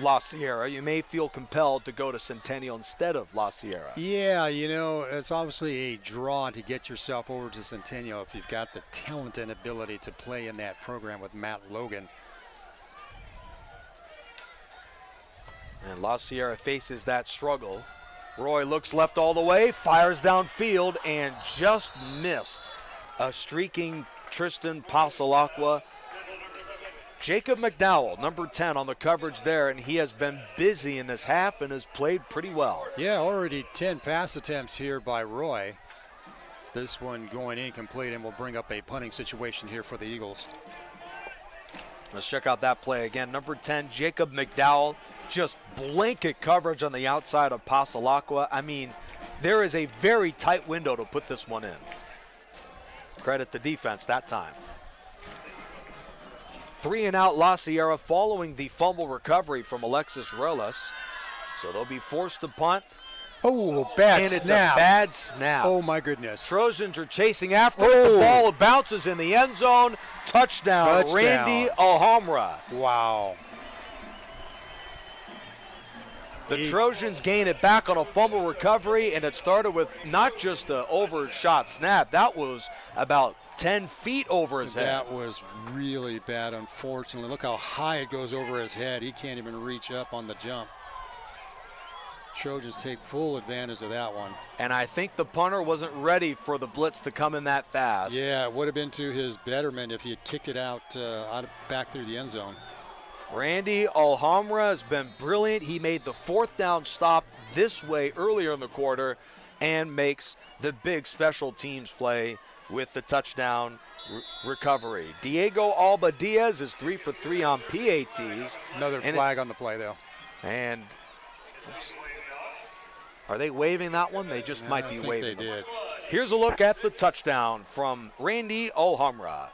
La Sierra, you may feel compelled to go to Centennial instead of La Sierra. Yeah, it's obviously a draw to get yourself over to Centennial if you've got the talent and ability to play in that program with Matt Logan. And La Sierra faces that struggle. Roy looks left all the way, fires downfield, and just missed a streaking Tristan Pasalacqua. Jacob McDowell, number 10 on the coverage there, and he has been busy in this half and has played pretty well. Yeah, already 10 pass attempts here by Roy. This one going incomplete and will bring up a punting situation here for the Eagles. Let's check out that play again. Number 10, Jacob McDowell, just blanket coverage on the outside of Pasalacqua. I mean, there is a very tight window to put this one in. Credit the defense that time. 3 and out La Sierra following the fumble recovery from Alexis Reles. So they'll be forced to punt. Oh, bad and snap. it's a bad snap. Oh, my goodness. Trojans are chasing after it. The ball bounces in the end zone. Touchdown. Randy Alhambra. Wow. The Trojans gain it back on a fumble recovery, and it started with not just an overshot snap. That was about 10 feet over his head. That was really bad, unfortunately. Look how high it goes over his head. He can't even reach up on the jump. Trojans take full advantage of that one. And I think the punter wasn't ready for the blitz to come in that fast. Yeah, it would have been to his betterment if he had kicked it out back through the end zone. Randy Alhambra has been brilliant. He made the 4th down stop this way earlier in the quarter and makes the big special teams play with the touchdown recovery. Diego Alba Diaz is 3 for 3 on PATs. Another flag on the play, though. And are they waving that one? They just might be waving. They did. Here's a look at the touchdown from Randy Alhambra.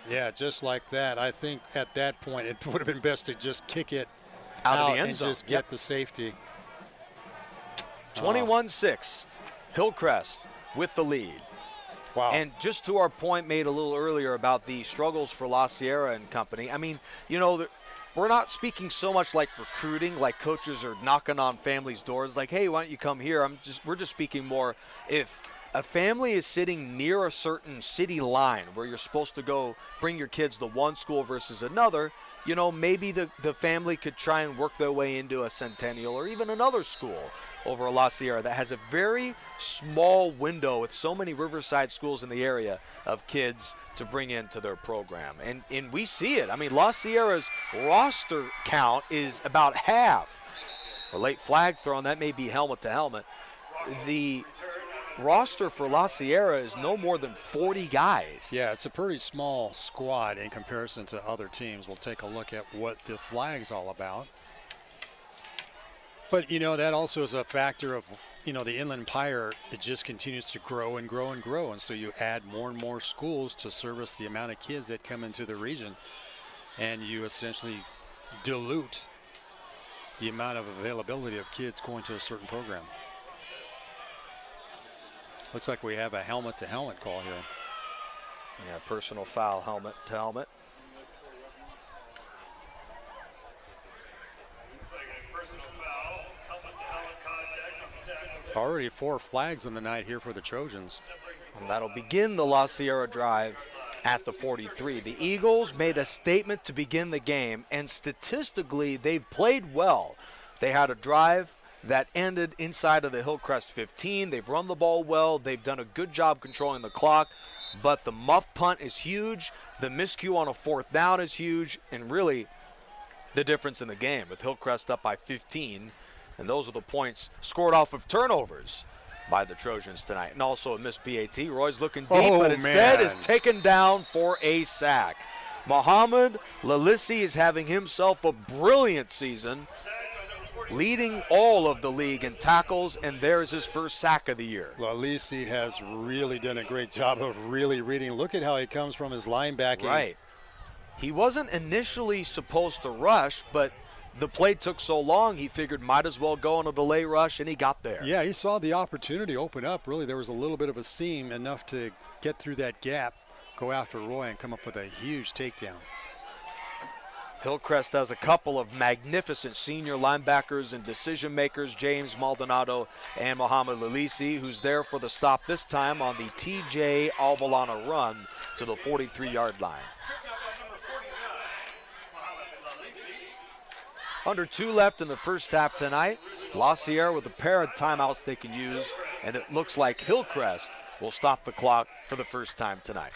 Yeah, just like that. I think at that point it would have been best to just kick it out of the end zone and just get the safety. 21-6, Hillcrest with the lead. Wow. And just to our point made a little earlier about the struggles for La Sierra and company, I mean, we're not speaking so much like recruiting, like coaches are knocking on families' doors like, hey, why don't you come here? We're just speaking more if a family is sitting near a certain city line where you're supposed to go bring your kids to one school versus another, maybe the family could try and work their way into a Centennial or even another school over a La Sierra that has a very small window with so many Riverside schools in the area of kids to bring into their program. And we see it. I mean, La Sierra's roster count is about half. A late flag thrown, that may be helmet to helmet. The roster for La Sierra is no more than 40 guys. Yeah, it's a pretty small squad in comparison to other teams. We'll take a look at what the flag's all about. But, that also is a factor of, the Inland Empire, it just continues to grow and grow and grow. And so you add more and more schools to service the amount of kids that come into the region. And you essentially dilute the amount of availability of kids going to a certain program. Looks like we have a helmet-to-helmet call here. Yeah, personal foul, helmet to helmet. Already 4 flags on the night here for the Trojans. And that'll begin the La Sierra drive at the 43. The Eagles made a statement to begin the game, and statistically, they've played well. They had a drive that ended inside of the Hillcrest 15. They've run the ball well. They've done a good job controlling the clock, but the muff punt is huge. The miscue on a 4th down is huge, and really the difference in the game with Hillcrest up by 15. And those are the points scored off of turnovers by the Trojans tonight. And also a missed PAT. Roy's looking deep, but instead is taken down for a sack. Mohamed Lalissi is having himself a brilliant season, leading all of the league in tackles, and there's his first sack of the year. Lalissi has really done a great job of really reading. Look at how he comes from his linebacking. Right. He wasn't initially supposed to rush, but the play took so long, he figured might as well go on a delay rush, and he got there. Yeah, he saw the opportunity open up. Really, there was a little bit of a seam, enough to get through that gap, go after Roy, and come up with a huge takedown. Hillcrest has a couple of magnificent senior linebackers and decision makers, James Maldonado and Mohamed Lalisi, who's there for the stop this time on the TJ Alvalana run to the 43-yard line. Under 2 left in the first half tonight. La Sierra with a pair of timeouts they can use, and it looks like Hillcrest will stop the clock for the first time tonight.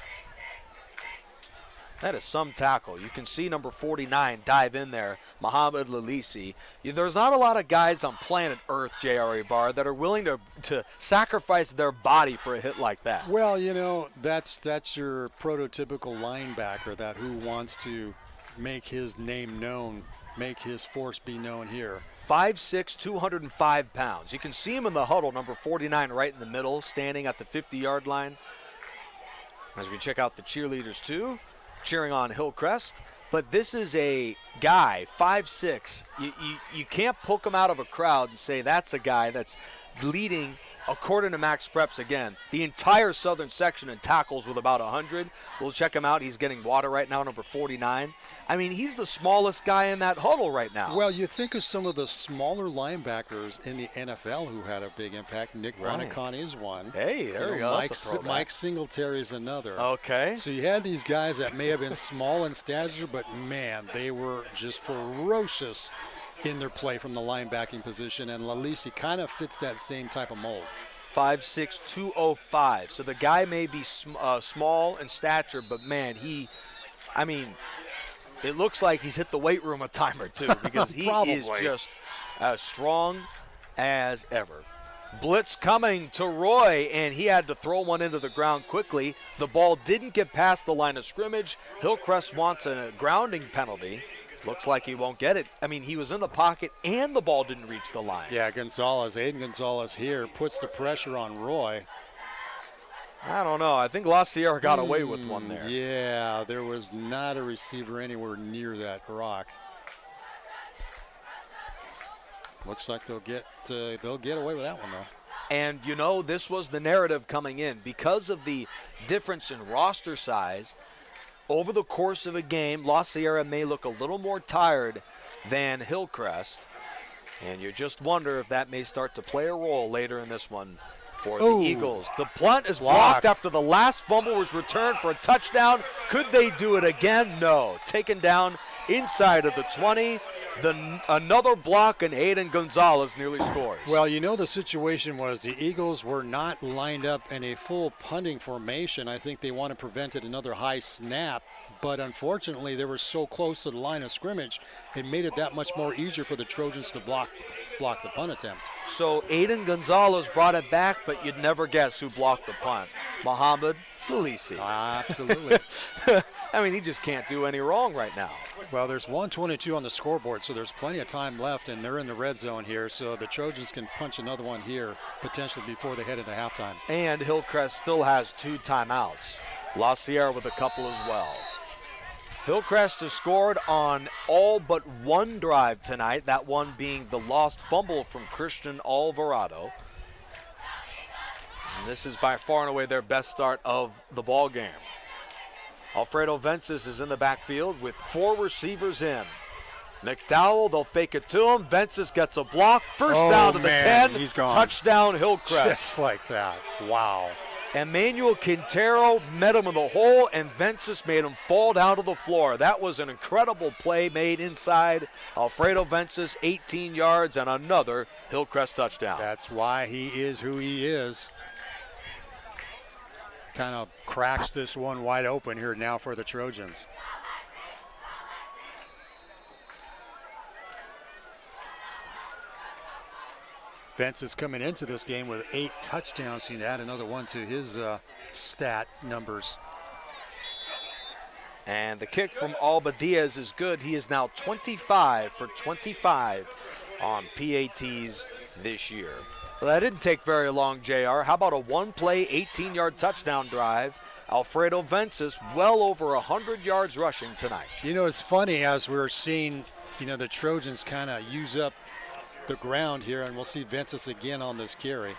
That is some tackle. You can see number 49 dive in there, Mohamed Lalisi. There's not a lot of guys on planet Earth, J.R.A. Barr, that are willing to sacrifice their body for a hit like that. Well, you know, that's your prototypical linebacker, that who wants to make his name known, make his force be known here. 5'6", 205 pounds. You can see him in the huddle, number 49 right in the middle, standing at the 50-yard line. As we check out the cheerleaders too, cheering on Hillcrest. But this is a guy, 5'6". You can't poke him out of a crowd and say that's a guy that's leading, according to Max Preps again, the entire southern section in tackles with about 100. We'll check him out. He's getting water right now, number 49. I mean, he's the smallest guy in that huddle right now. Well, you think of some of the smaller linebackers in the NFL who had a big impact. Nick Buoniconti is one. Hey, there you go. Mike Singletary is another. Okay. So you had these guys that may have been small in stature, but man, they were just ferocious in their play from the linebacking position, and Lalisi kind of fits that same type of mold. 5'6", 205. So the guy may be small in stature, but man, it looks like he's hit the weight room a time or two, because he is just as strong as ever. Blitz coming to Roy, and he had to throw one into the ground quickly. The ball didn't get past the line of scrimmage. Hillcrest wants a grounding penalty. Looks like he won't get it. I mean, he was in the pocket and the ball didn't reach the line. Yeah, Aiden Gonzalez here puts the pressure on Roy. I don't know. I think La Sierra got away with one there. Yeah, there was not a receiver anywhere near that rock. Looks like they'll get away with that one, though. And, you know, this was the narrative coming in. Because of the difference in roster size, over the course of a game, La Sierra may look a little more tired than Hillcrest. And you just wonder if that may start to play a role later in this one for the Eagles. The punt is blocked after the last fumble was returned for a touchdown. Could they do it again? No. Taken down inside of the 20. Another block, and Aiden Gonzalez nearly scores. Well, you know, the situation was the Eagles were not lined up in a full punting formation. I think they wanted to prevent another high snap, but unfortunately they were so close to the line of scrimmage, it made it that much more easier for the Trojans to block the punt attempt. So Aiden Gonzalez brought it back, but you'd never guess who blocked the punt. Mohamed Lalisi. Absolutely. I mean, he just can't do any wrong right now. Well, there's 1:22 on the scoreboard, so there's plenty of time left, and they're in the red zone here, so the Trojans can punch another one here potentially before they head into halftime. And Hillcrest still has 2 timeouts. La Sierra with a couple as well. Hillcrest has scored on all but one drive tonight, that one being the lost fumble from Christian Alvarado. And this is by far and away their best start of the ball game. Alfredo Vences is in the backfield with 4 receivers in. McDowell, they'll fake it to him. Vences gets a block. First down to the 10. He's gone. Touchdown Hillcrest. Just like that. Wow. Emmanuel Quintero met him in the hole, and Vences made him fall down to the floor. That was an incredible play made inside. Alfredo Vences, 18 yards, and another Hillcrest touchdown. That's why he is who he is. Kind of cracks this one wide open here now for the Trojans. Vence is coming into this game with 8 touchdowns. He can add another one to his stat numbers. And the kick from Alba Diaz is good. He is now 25 for 25 on PATs this year. Well, that didn't take very long, JR. How about a one-play, 18-yard touchdown drive? Alfredo Vences well over 100 yards rushing tonight. You know, it's funny as we're seeing You know, the Trojans kind of use up the ground here, and we'll see Ventus again on this carry.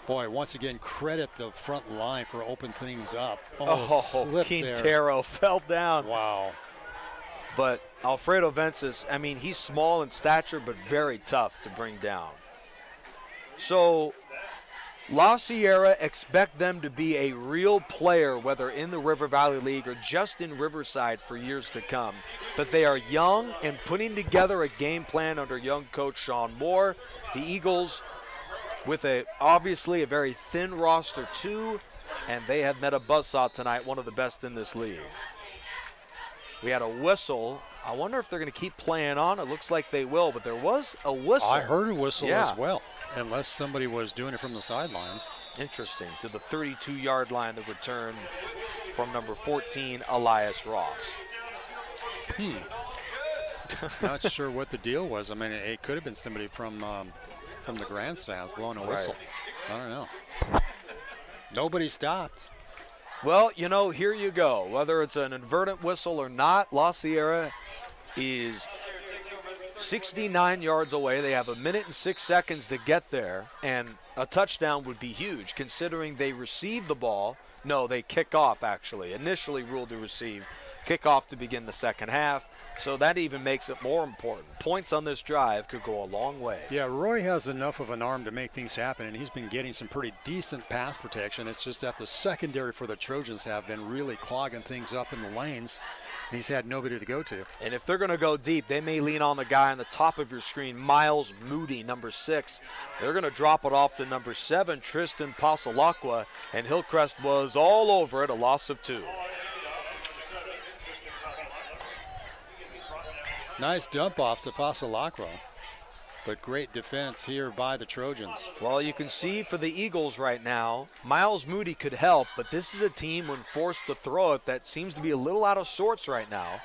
Boy, once again, credit the front line for opening things up. Slipped Quintero there. fell down. Wow. But Alfredo Ventus, I mean, he's small in stature, but very tough to bring down. So La Sierra expect them to be a real player, whether in the River Valley League or just in Riverside for years to come. But they are young and putting together a game plan under young coach Sean Moore. The Eagles with obviously a very thin roster too, and they have met a buzzsaw tonight, one of the best in this league. We had a whistle. I wonder if they're going to keep playing on. It looks like they will, but there was a whistle. I heard a whistle Yeah. as well, unless somebody was doing it from the sidelines. Interesting. To the 32-yard line, the return from number 14, Elias Ross. Not sure what the deal was. I mean, it could have been somebody from the grandstands blowing a whistle. I don't know. Nobody stopped. Well, you know, here you go. Whether it's an inverted whistle or not, La Sierra is 69 yards away. They have 1 minute and 6 seconds to get there, and a touchdown would be huge considering they receive the ball. No, they kick off, actually. Initially ruled to receive. Kick off to begin the second half. So that even makes it more important. Points on this drive could go a long way. Yeah, Roy has enough of an arm to make things happen, and he's been getting some pretty decent pass protection. It's just that the secondary for the Trojans have been really clogging things up in the lanes. He's had nobody to go to. And if they're going to go deep, they may lean on the guy on the top of your screen, Miles Moody, number 6. They're going to drop it off to number 7, Tristan Pasalacqua, and Hillcrest was all over it, a loss of 2. Nice dump off to Pasalacqua, but great defense here by the Trojans. Well, you can see for the Eagles right now, Miles Moody could help, but this is a team when forced to throw it that seems to be a little out of sorts right now.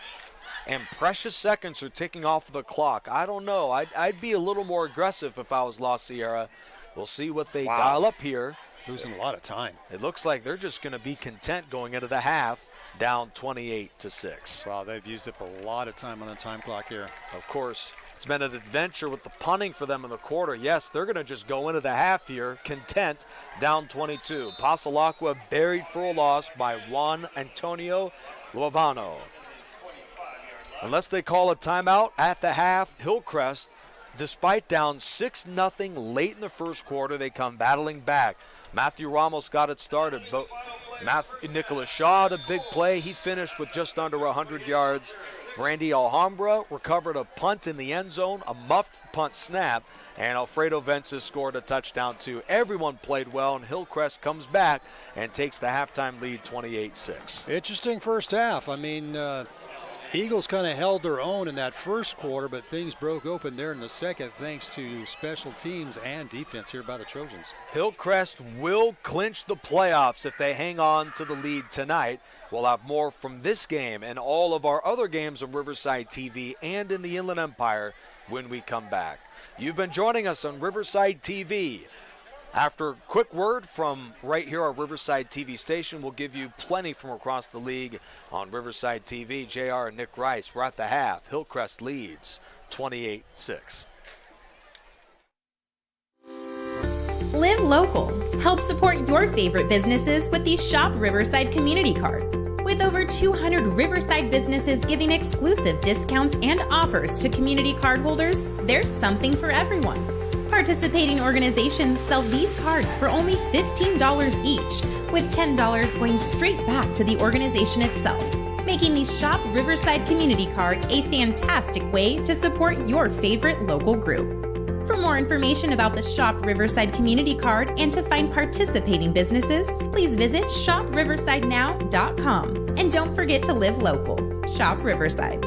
And precious seconds are ticking off of the clock. I don't know. I'd be a little more aggressive if I was La Sierra. We'll see what they dial up here. Losing a lot of time. It looks like they're just going to be content going into the half, down 28-6. Wow, they've used up a lot of time on the time clock here. Of course, it's been an adventure with the punting for them in the quarter. Yes, they're going to just go into the half here, content, down 22. Pasalacqua buried for a loss by Juan Antonio Luavano. Unless they call a timeout at the half, Hillcrest, despite down 6-0 late in the first quarter, they come battling back. Matthew Ramos got it started, but Nicholas Shaw had a big play. He finished with just under 100 yards. Randy Alhambra recovered a punt in the end zone, a muffed punt snap, and Alfredo Ventus scored a touchdown too. Everyone played well, and Hillcrest comes back and takes the halftime lead 28-6. Interesting first half. I mean, Eagles kind of held their own in that first quarter, but things broke open there in the second thanks to special teams and defense here by the Trojans. Hillcrest will clinch the playoffs if they hang on to the lead tonight. We'll have more from this game and all of our other games on Riverside TV and in the Inland Empire when we come back. You've been joining us on Riverside TV. After a quick word from right here, our Riverside TV station, we'll give you plenty from across the league on Riverside TV. JR and Nick Rice, we're at the half. Hillcrest leads 28-6. Live local. Help support your favorite businesses with the Shop Riverside Community Card. With over 200 Riverside businesses giving exclusive discounts and offers to community card holders, there's something for everyone. Participating organizations sell these cards for only $15 each, with $10 going straight back to the organization itself, making the Shop Riverside Community Card a fantastic way to support your favorite local group. For more information about the Shop Riverside Community Card and to find participating businesses, please visit shopriversidenow.com. And don't forget to live local. Shop Riverside.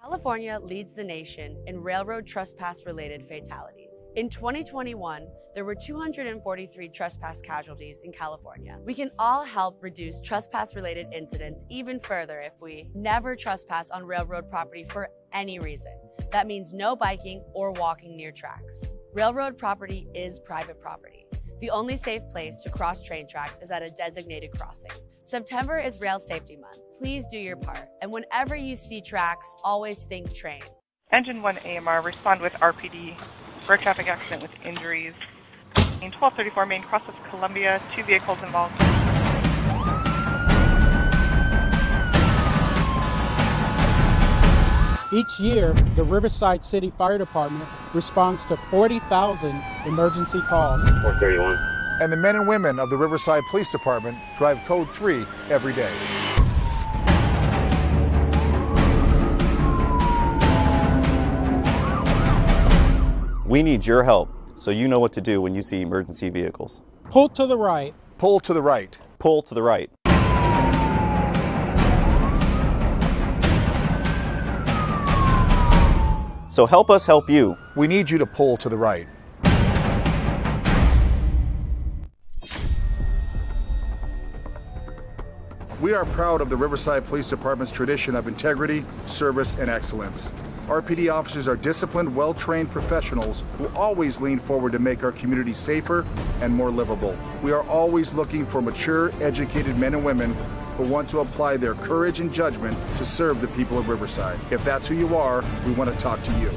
California leads the nation in railroad trespass-related fatalities. In 2021, there were 243 trespass casualties in California. We can all help reduce trespass-related incidents even further if we never trespass on railroad property for any reason. That means no biking or walking near tracks. Railroad property is private property. The only safe place to cross train tracks is at a designated crossing. September is Rail Safety Month. Please do your part. And whenever you see tracks, always think train. Engine 1 AMR, respond with RPD. Road traffic accident with injuries. In 1234 Main Cross of Columbia, 2 vehicles involved. Each year, the Riverside City Fire Department responds to 40,000 emergency calls. 431. And the men and women of the Riverside Police Department drive Code 3 every day. We need your help so you know what to do when you see emergency vehicles. Pull to the right. Pull to the right. Pull to the right. So help us help you. We need you to pull to the right. We are proud of the Riverside Police Department's tradition of integrity, service, and excellence. RPD officers are disciplined, well-trained professionals who always lean forward to make our community safer and more livable. We are always looking for mature, educated men and women who want to apply their courage and judgment to serve the people of Riverside. If that's who you are, we want to talk to you.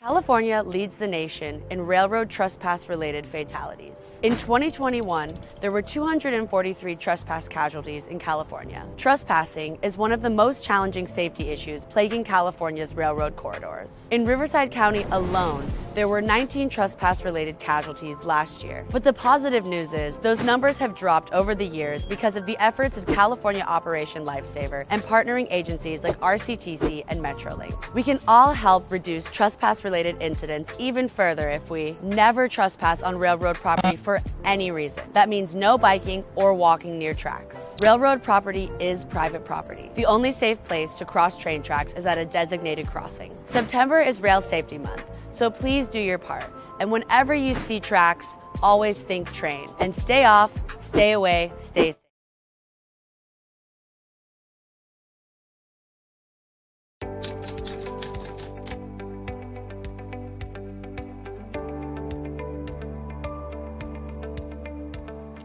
California leads the nation in railroad trespass-related fatalities. In 2021, there were 243 trespass casualties in California. Trespassing is one of the most challenging safety issues plaguing California's railroad corridors. In Riverside County alone, there were 19 trespass-related casualties last year. But the positive news is those numbers have dropped over the years because of the efforts of California Operation Lifesaver and partnering agencies like RCTC and Metrolink. We can all help reduce trespass-related incidents even further if we never trespass on railroad property for any reason. That means no biking or walking near tracks. Railroad property is private property. The only safe place to cross train tracks is at a designated crossing. September is Rail Safety Month, so please do your part. And whenever you see tracks, always think train. And stay off, stay away, stay safe.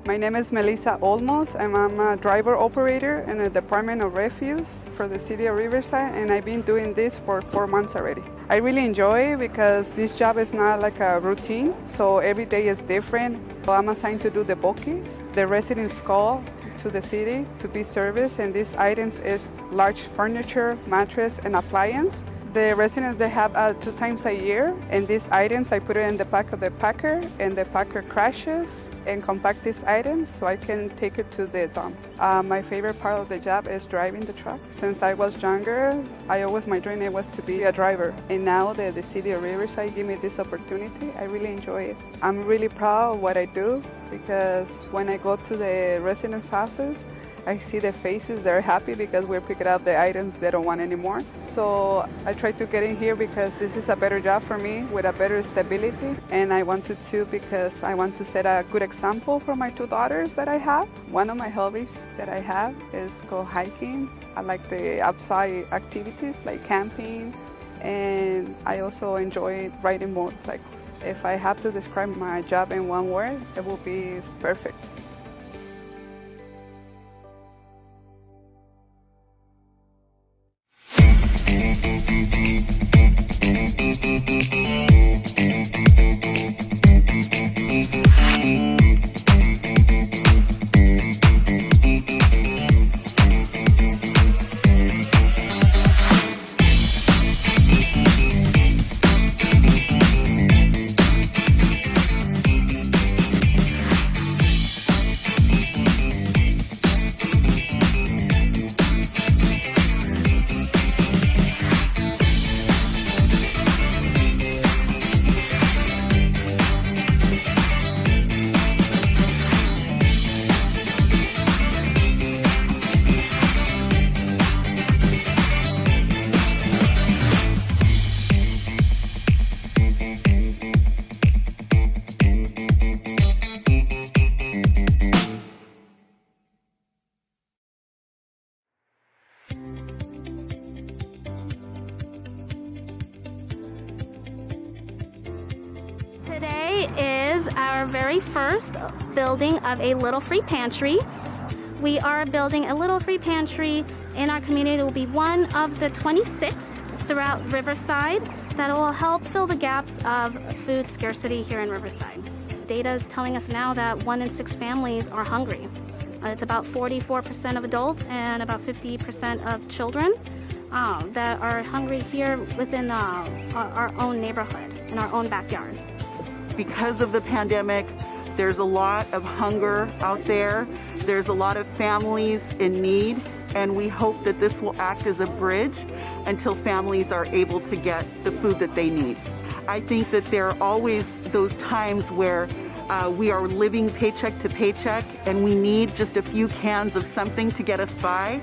My name is Melissa Olmos, and I'm a driver operator in the Department of Refuse for the City of Riverside, and I've been doing this for 4 months already. I really enjoy it because this job is not like a routine, so every day is different. So I'm assigned to do the bookings. The residents call to the city to be serviced, and these items is large furniture, mattress, and appliance. The residents, they have 2 times a year, and these items, I put it in the back of the packer, and the packer crashes and compact these items so I can take it to the dump. My favorite part of the job is driving the truck. Since I was younger, my dream was to be a driver. And now that the City of Riverside gave me this opportunity, I really enjoy it. I'm really proud of what I do because when I go to the residents' houses, I see the faces, they're happy because we're picking up the items they don't want anymore. So I try to get in here because this is a better job for me with a better stability. And I wanted to because I want to set a good example for my 2 daughters that I have. One of my hobbies that I have is go hiking. I like the outside activities like camping, and I also enjoy riding motorcycles. If I have to describe my job in one word, it will be perfect. our very first building of a Little Free Pantry. We are building a Little Free Pantry in our community. It will be one of the 26 throughout Riverside that will help fill the gaps of food scarcity here in Riverside. Data is telling us now that 1 in 6 families are hungry. It's about 44% of adults and about 50% of children that are hungry here within our own neighborhood, in our own backyard. Because of the pandemic, there's a lot of hunger out there. There's a lot of families in need, and we hope that this will act as a bridge until families are able to get the food that they need. I think that there are always those times where we are living paycheck to paycheck and we need just a few cans of something to get us by.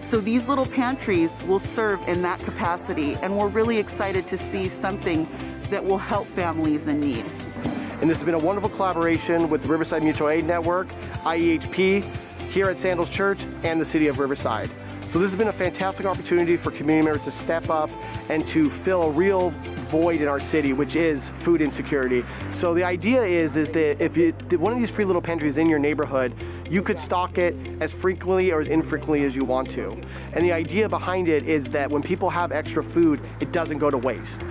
So these little pantries will serve in that capacity, and we're really excited to see something that will help families in need. And this has been a wonderful collaboration with the Riverside Mutual Aid Network, IEHP, here at Sandals Church, and the City of Riverside. So this has been a fantastic opportunity for community members to step up and to fill a real void in our city, which is food insecurity. So the idea is that if one of these free little pantries in your neighborhood, you could stock it as frequently or as infrequently as you want to. And the idea behind it is that when people have extra food, it doesn't go to waste.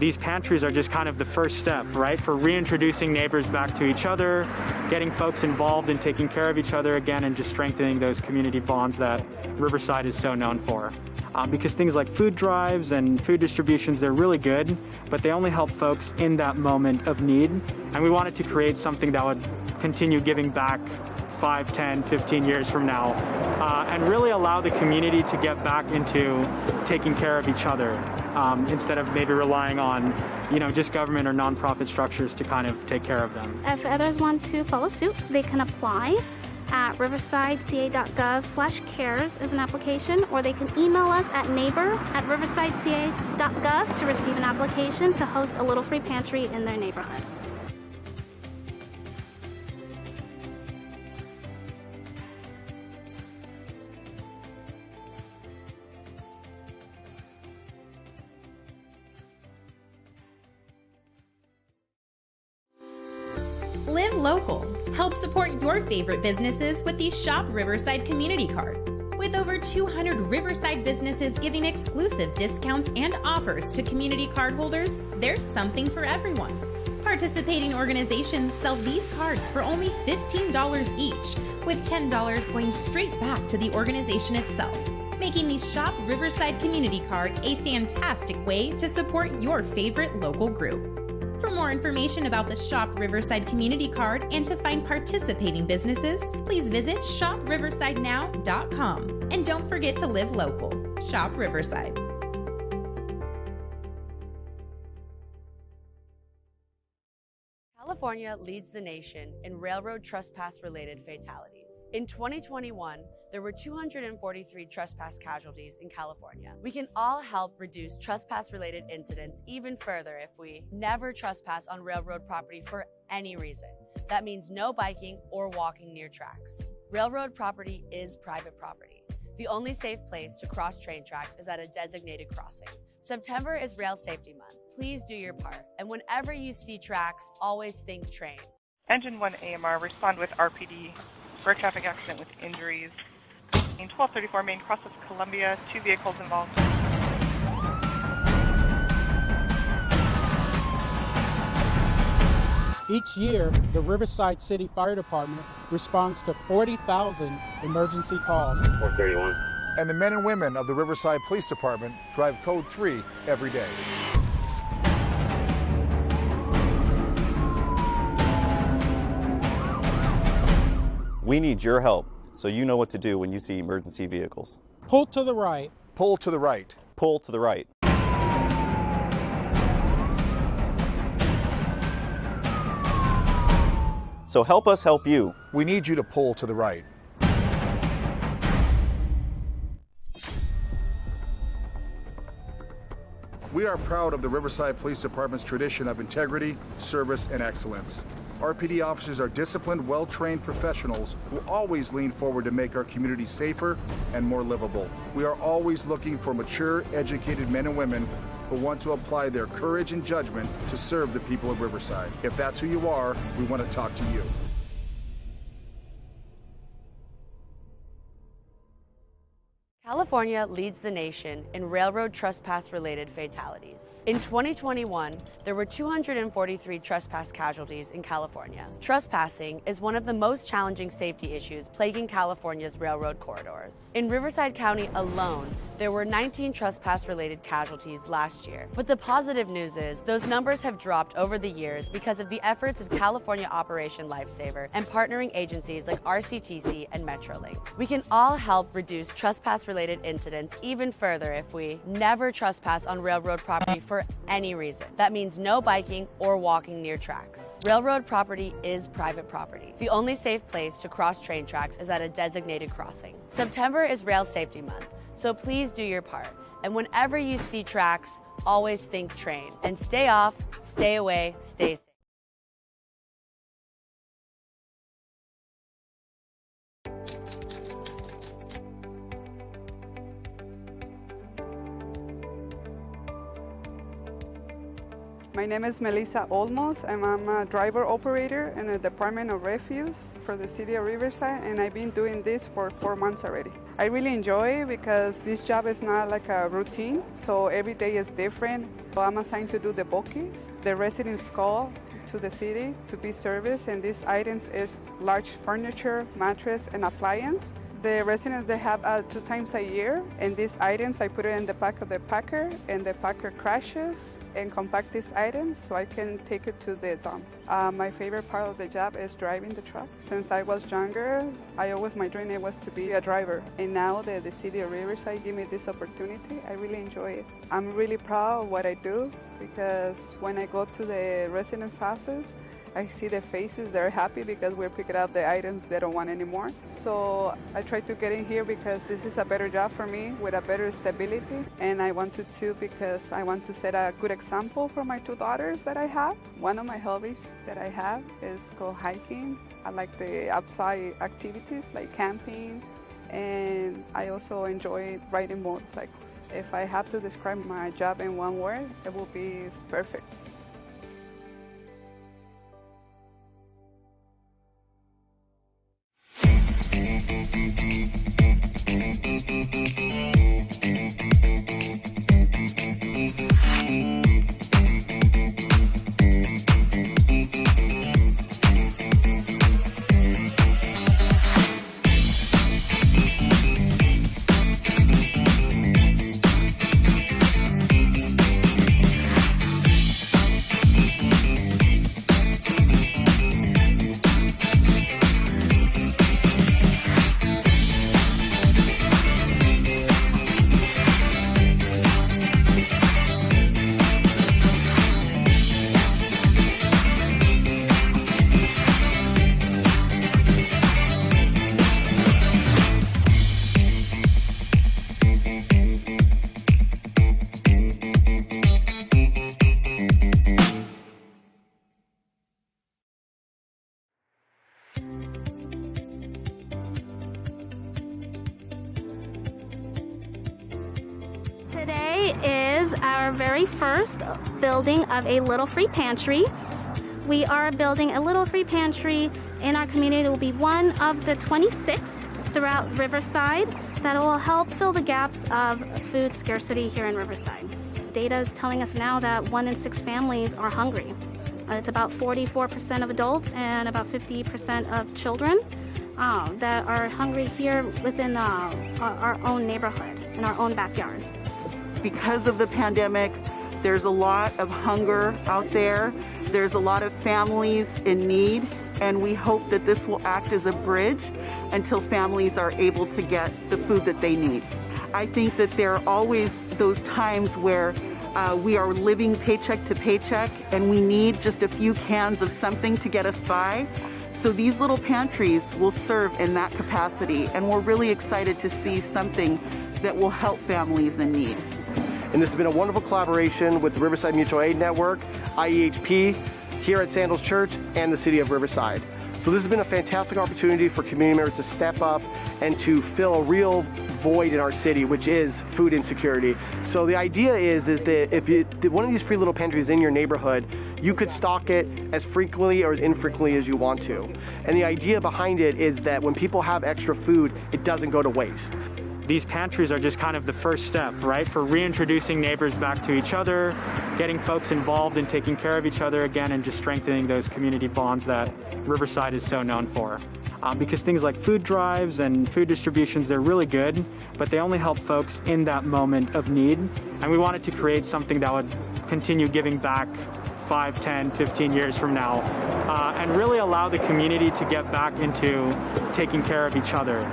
These pantries are just kind of the first step, right, for reintroducing neighbors back to each other, getting folks involved in taking care of each other again, and just strengthening those community bonds that Riverside is so known for. Because things like food drives and food distributions, they're really good, but they only help folks in that moment of need. And we wanted to create something that would continue giving back 5, 10, 15 years from now, and really allow the community to get back into taking care of each other instead of maybe relying on, just government or nonprofit structures to kind of take care of them. If others want to follow suit, they can apply at riversideca.gov/cares as an application, or they can email us at neighbor@riversideca.gov to receive an application to host a Little Free Pantry in their neighborhood. Live local. Help support your favorite businesses with the Shop Riverside Community Card. With over 200 Riverside businesses giving exclusive discounts and offers to community card holders, there's something for everyone. Participating organizations sell these cards for only $15 each, with $10 going straight back to the organization itself, making the Shop Riverside Community Card a fantastic way to support your favorite local group. For more information about the Shop Riverside Community Card and to find participating businesses, please visit shopriversidenow.com. And don't forget to live local. Shop Riverside. California leads the nation in railroad trespass-related fatalities. In 2021, there were 243 trespass casualties in California. We can all help reduce trespass-related incidents even further if we never trespass on railroad property for any reason. That means no biking or walking near tracks. Railroad property is private property. The only safe place to cross train tracks is at a designated crossing. September is Rail Safety Month. Please do your part. And whenever you see tracks, always think train. Engine 1 AMR, respond with RPD. Road traffic accident with injuries. 1234 Main, cross of Columbia, 2 vehicles involved. Each year, the Riverside City Fire Department responds to 40,000 emergency calls. 431. And the men and women of the Riverside Police Department drive Code 3 every day. We need your help, so you know what to do when you see emergency vehicles. Pull to the right. Pull to the right. Pull to the right. So help us help you. We need you to pull to the right. We are proud of the Riverside Police Department's tradition of integrity, service, and excellence. RPD officers are disciplined, well-trained professionals who always lean forward to make our community safer and more livable. We are always looking for mature, educated men and women who want to apply their courage and judgment to serve the people of Riverside. If that's who you are, we want to talk to you. California leads the nation in railroad trespass-related fatalities. In 2021, there were 243 trespass casualties in California. Trespassing is one of the most challenging safety issues plaguing California's railroad corridors. In Riverside County alone, there were 19 trespass-related casualties last year. But the positive news is those numbers have dropped over the years because of the efforts of California Operation Lifesaver and partnering agencies like RCTC and Metrolink. We can all help reduce trespass-related incidents even further if we never trespass on railroad property for any reason. That means no biking or walking near tracks. Railroad property is private property. The only safe place to cross train tracks is at a designated crossing. September is Rail Safety Month, so please do your part. And whenever you see tracks, always think train. And stay off, stay away, stay safe. My name is Melissa Olmos, and I'm a driver operator in the Department of Refuse for the City of Riverside, and I've been doing this for 4 months already. I really enjoy it because this job is not like a routine, so every day is different. So I'm assigned to do the bookings. The residents call to the city to be serviced, and these items is large furniture, mattress, and appliance. The residents, they have 2 times a year, and these items, I put it in the back of the packer, and the packer crashes and compact these items so I can take it to the dump. My favorite part of the job is driving the truck. Since I was younger, my dream was to be a driver. And now that the City of Riverside gave me this opportunity, I really enjoy it. I'm really proud of what I do because when I go to the residents' houses, I see the faces, they're happy because we're picking up the items they don't want anymore. So I try to get in here because this is a better job for me with a better stability. And I want to too because I want to set a good example for my 2 daughters that I have. One of my hobbies that I have is go hiking. I like the outside activities like camping, and I also enjoy riding motorcycles. If I have to describe my job in one word, it will be perfect. Today is our very first building of a little free pantry. We are building a little free pantry in our community. It will be one of the 26 throughout Riverside that will help fill the gaps of food scarcity here in Riverside. Data is telling us now that 1 in 6 families are hungry. It's about 44% of adults and about 50% of children that are hungry here within our own neighborhood, in our own backyard. Because of the pandemic, there's a lot of hunger out there. There's a lot of families in need, and we hope that this will act as a bridge until families are able to get the food that they need. I think that there are always those times where we are living paycheck to paycheck and we need just a few cans of something to get us by. So these little pantries will serve in that capacity, and we're really excited to see something that will help families in need. And this has been a wonderful collaboration with the Riverside Mutual Aid Network, IEHP, here at Sandals Church, and the City of Riverside. So this has been a fantastic opportunity for community members to step up and to fill a real void in our city, which is food insecurity. So the idea is that if one of these free little pantries in your neighborhood, you could stock it as frequently or as infrequently as you want to. And the idea behind it is that when people have extra food, it doesn't go to waste. These pantries are just kind of the first step, right, for reintroducing neighbors back to each other, getting folks involved in taking care of each other again, and just strengthening those community bonds that Riverside is so known for. Because things like food drives and food distributions, they're really good, but they only help folks in that moment of need. And we wanted to create something that would continue giving back 5, 10, 15 years from now, and really allow the community to get back into taking care of each other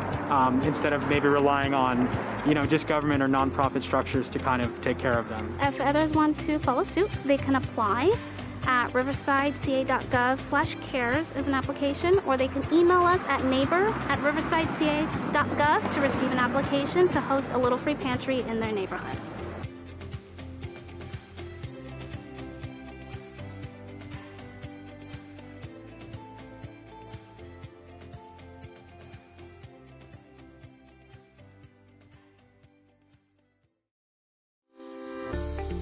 instead of maybe relying on, just government or nonprofit structures to kind of take care of them. If others want to follow suit, they can apply at riversideca.gov/cares as an application, or they can email us at neighbor@riversideca.gov to receive an application to host a little free pantry in their neighborhood.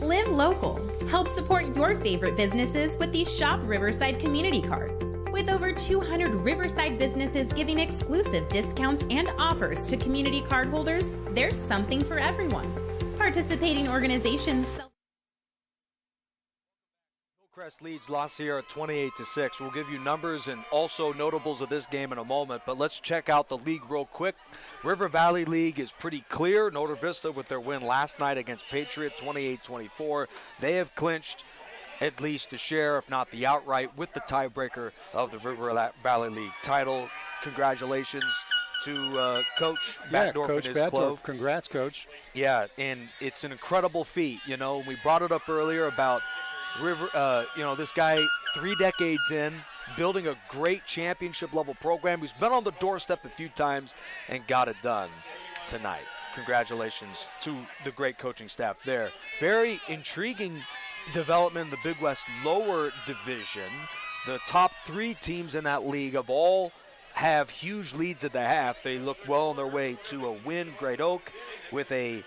Live local. Help support your favorite businesses with the Shop Riverside Community Card. With over 200 Riverside businesses giving exclusive discounts and offers to community card holders, there's something for everyone. Participating organizations Hillcrest leads La Sierra 28-6. We'll give you numbers and also notables of this game in a moment, but let's check out the league real quick. River Valley League is pretty clear. Noda Vista with their win last night against Patriot, 28-24. They have clinched at least the share, if not the outright, with the tiebreaker of the River Valley League title. Congratulations to Coach Batdorf Coach and his club. Congrats, Coach. Yeah, and it's an incredible feat. We brought it up earlier about River, this guy 3 decades in, building a great championship level program. He's been on the doorstep a few times and got it done tonight. Congratulations to the great coaching staff there. Very intriguing development in the Big West lower division. The top 3 teams in that league of all have huge leads at the half. They look well on their way to a win. Great Oak with a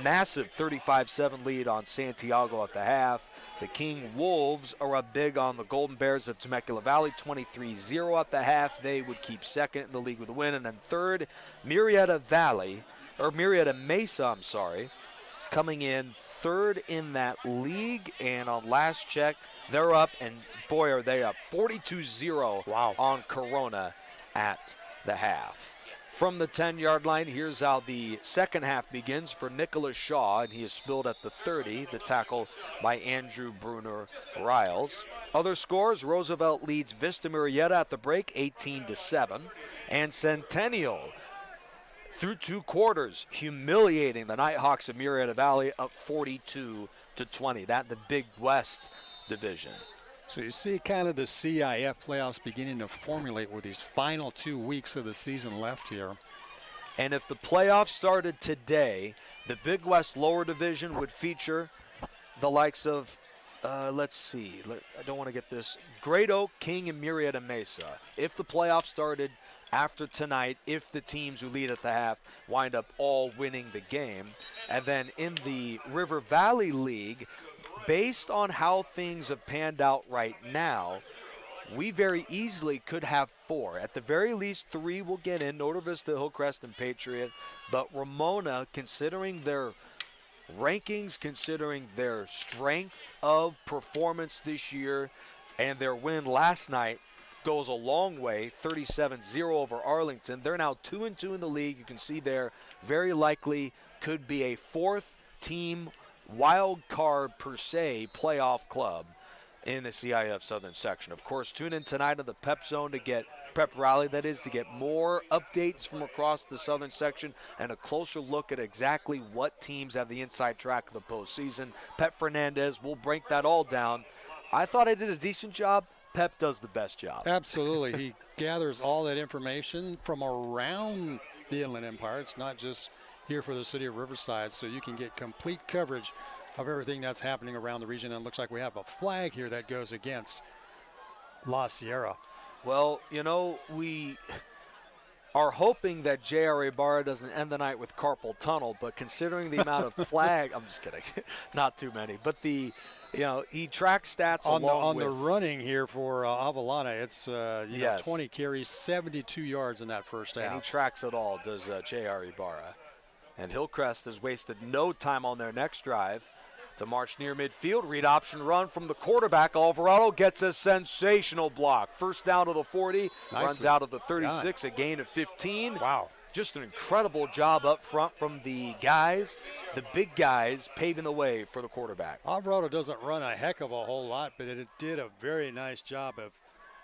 massive 35-7 lead on Santiago at the half. The King Wolves are up big on the Golden Bears of Temecula Valley, 23-0 at the half. They would keep second in the league with a win. And then third, Murrieta Mesa, coming in third in that league. And on last check, they're up, and boy, are they up, 42-0 on Corona at the half. From the 10-yard line, here's how the second half begins for Nicholas Shaw, and he is spilled at the 30, the tackle by Andrew Bruner Riles. Other scores, Roosevelt leads Vista Murrieta at the break, 18-7, and Centennial, through 2 quarters, humiliating the Nighthawks of Murrieta Valley, up 42-20. That the Big West division. So you see kind of the CIF playoffs beginning to formulate with these final 2 weeks of the season left here. And if the playoffs started today, the Big West lower division would feature the likes of, let's see, I don't want to get this, Great Oak, King, and Murrieta Mesa. If the playoffs started after tonight, if the teams who lead at the half wind up all winning the game. And then in the River Valley League, based on how things have panned out right now, we very easily could have 4. At the very least, 3 will get in, Noda Vista, Hillcrest, and Patriot. But Ramona, considering their rankings, considering their strength of performance this year, and their win last night, goes a long way, 37-0 over Arlington. They're now 2-2 in the league. You can see there, very likely could be a 4th team wild card per se playoff club in the CIF Southern section. Of course, tune in tonight on the Pep Zone to get Prep Rally, that is, to get more updates from across the Southern section and a closer look at exactly what teams have the inside track of the postseason. Pep Fernandez will break that all down. I thought I did a decent job. Pep does the best job. Absolutely. He gathers all that information from around the Inland Empire. It's not just here for the city of Riverside, so you can get complete coverage of everything that's happening around the region. And it looks like we have a flag here that goes against La Sierra. Well, we are hoping that J.R. Ibarra doesn't end the night with carpal tunnel, but considering the amount of flag, I'm just kidding, not too many, but he tracks stats on the running here for Avalana. It's yes. 20 carries, 72 yards in that first half. And he tracks it all, does J.R. Ibarra. And Hillcrest has wasted no time on their next drive to march near midfield. Read option run from the quarterback. Alvarado gets a sensational block. First down to the 40, runs out of the 36, a gain of 15. Wow. Just an incredible job up front from the guys, the big guys, paving the way for the quarterback. Alvarado doesn't run a heck of a whole lot, but it did a very nice job of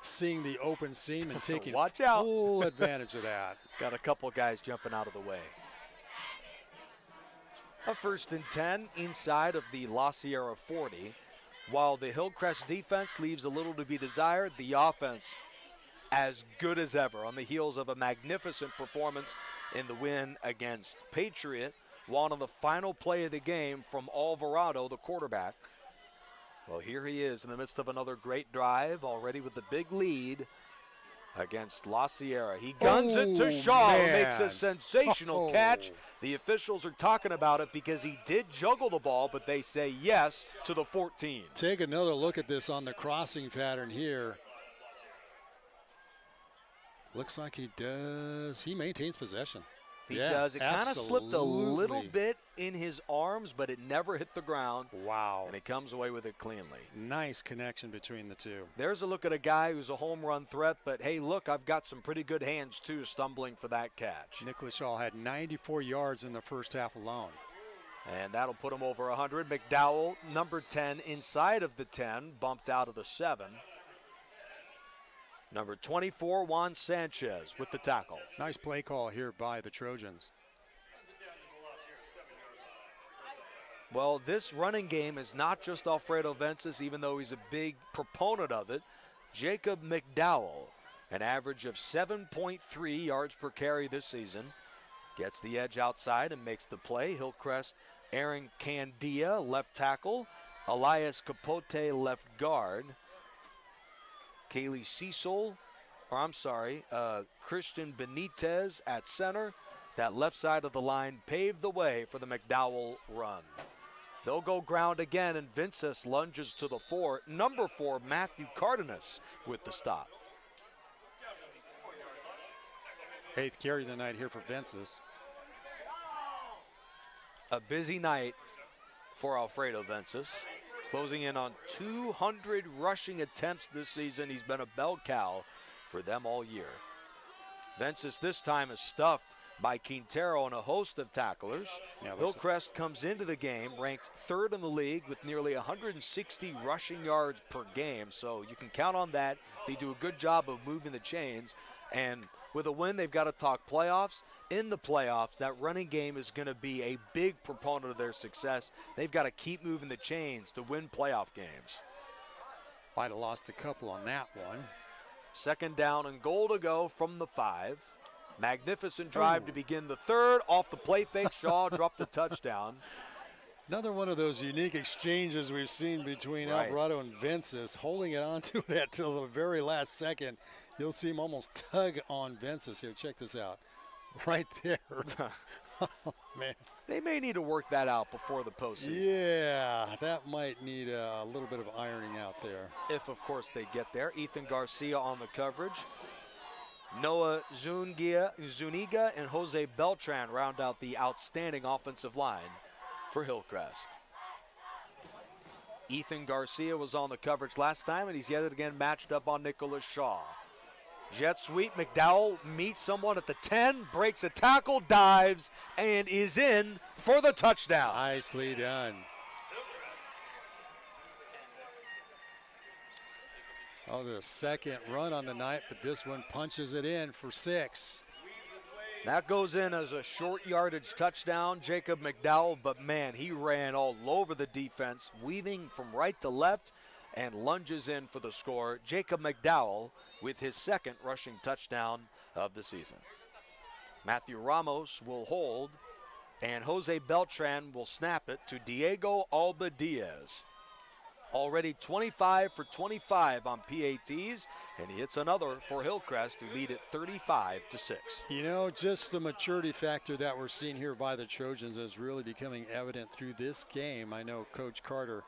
seeing the open seam and taking full advantage of that. Got a couple guys jumping out of the way. A 1st and 10 inside of the La Sierra 40. While the Hillcrest defense leaves a little to be desired, the offense as good as ever on the heels of a magnificent performance in the win against Patriot. One on the final play of the game from Alvarado, the quarterback. Well, here he is in the midst of another great drive, already with the big lead against La Sierra. He guns it to Shaw, who makes a sensational catch. The officials are talking about it because he did juggle the ball, but they say yes to the 14. Take another look at this on the crossing pattern here. Looks like he does. He maintains possession. He does. It kind of slipped a little bit in his arms, but it never hit the ground. Wow. And he comes away with it cleanly. Nice connection between the two. There's a look at a guy who's a home run threat, but hey, look, I've got some pretty good hands too, stumbling for that catch. Nicholas Shaw had 94 yards in the first half alone. And that'll put him over 100. McDowell, number 10, inside of the 10, bumped out of the 7. Number 24, Juan Sanchez with the tackle. Nice play call here by the Trojans. Well, this running game is not just Alfredo Vences, even though he's a big proponent of it. Jacob McDowell, an average of 7.3 yards per carry this season, gets the edge outside and makes the play. Hillcrest, Aaron Candia, left tackle. Elias Capote, left guard. Kaylee Cecil, Christian Benitez at center. That left side of the line paved the way for the McDowell run. They'll go ground again, and Vences lunges to the 4. Number 4, Matthew Cardenas with the stop. 8th carry of the night here for Vences. A busy night for Alfredo Vences. Closing in on 200 rushing attempts this season. He's been a bell cow for them all year. Vences this time is stuffed by Quintero and a host of tacklers. Hillcrest comes into the game ranked 3rd in the league with nearly 160 rushing yards per game. So you can count on that. They do a good job of moving the chains. And with a win, they've got to talk playoffs. In the playoffs, that running game is going to be a big proponent of their success. They've got to keep moving the chains to win playoff games. Might have lost a couple on that one. 2nd down and goal to go from the 5. Magnificent drive to begin the 3rd. Off the play fake, Shaw dropped a touchdown. Another one of those unique exchanges we've seen between Alvarado and Vences, holding it on to it till the very last second. You'll see him almost tug on Vences here. Check this out. Right there. Oh, man. They may need to work that out before the postseason. Yeah, that might need a little bit of ironing out there. If, of course, they get there. Ethan Garcia on the coverage. Noah Zuniga and Jose Beltran round out the outstanding offensive line for Hillcrest. Ethan Garcia was on the coverage last time, and he's yet again matched up on Nicholas Shaw. Jet sweep, McDowell meets someone at the 10, breaks a tackle, dives, and is in for the touchdown. Nicely done. Oh, the 2nd run on the night, but this one punches it in for 6. That goes in as a short yardage touchdown, Jacob McDowell, but man, he ran all over the defense, weaving from right to left, and lunges in for the score. Jacob McDowell with his 2nd rushing touchdown of the season. Matthew Ramos will hold, and Jose Beltran will snap it to Diego Alba Diaz. already 25 for 25 on PATs, and he hits another for Hillcrest, who lead at 35-6. You know, just the maturity factor that we're seeing here by the Trojans is really becoming evident through this game. I know Coach Carter,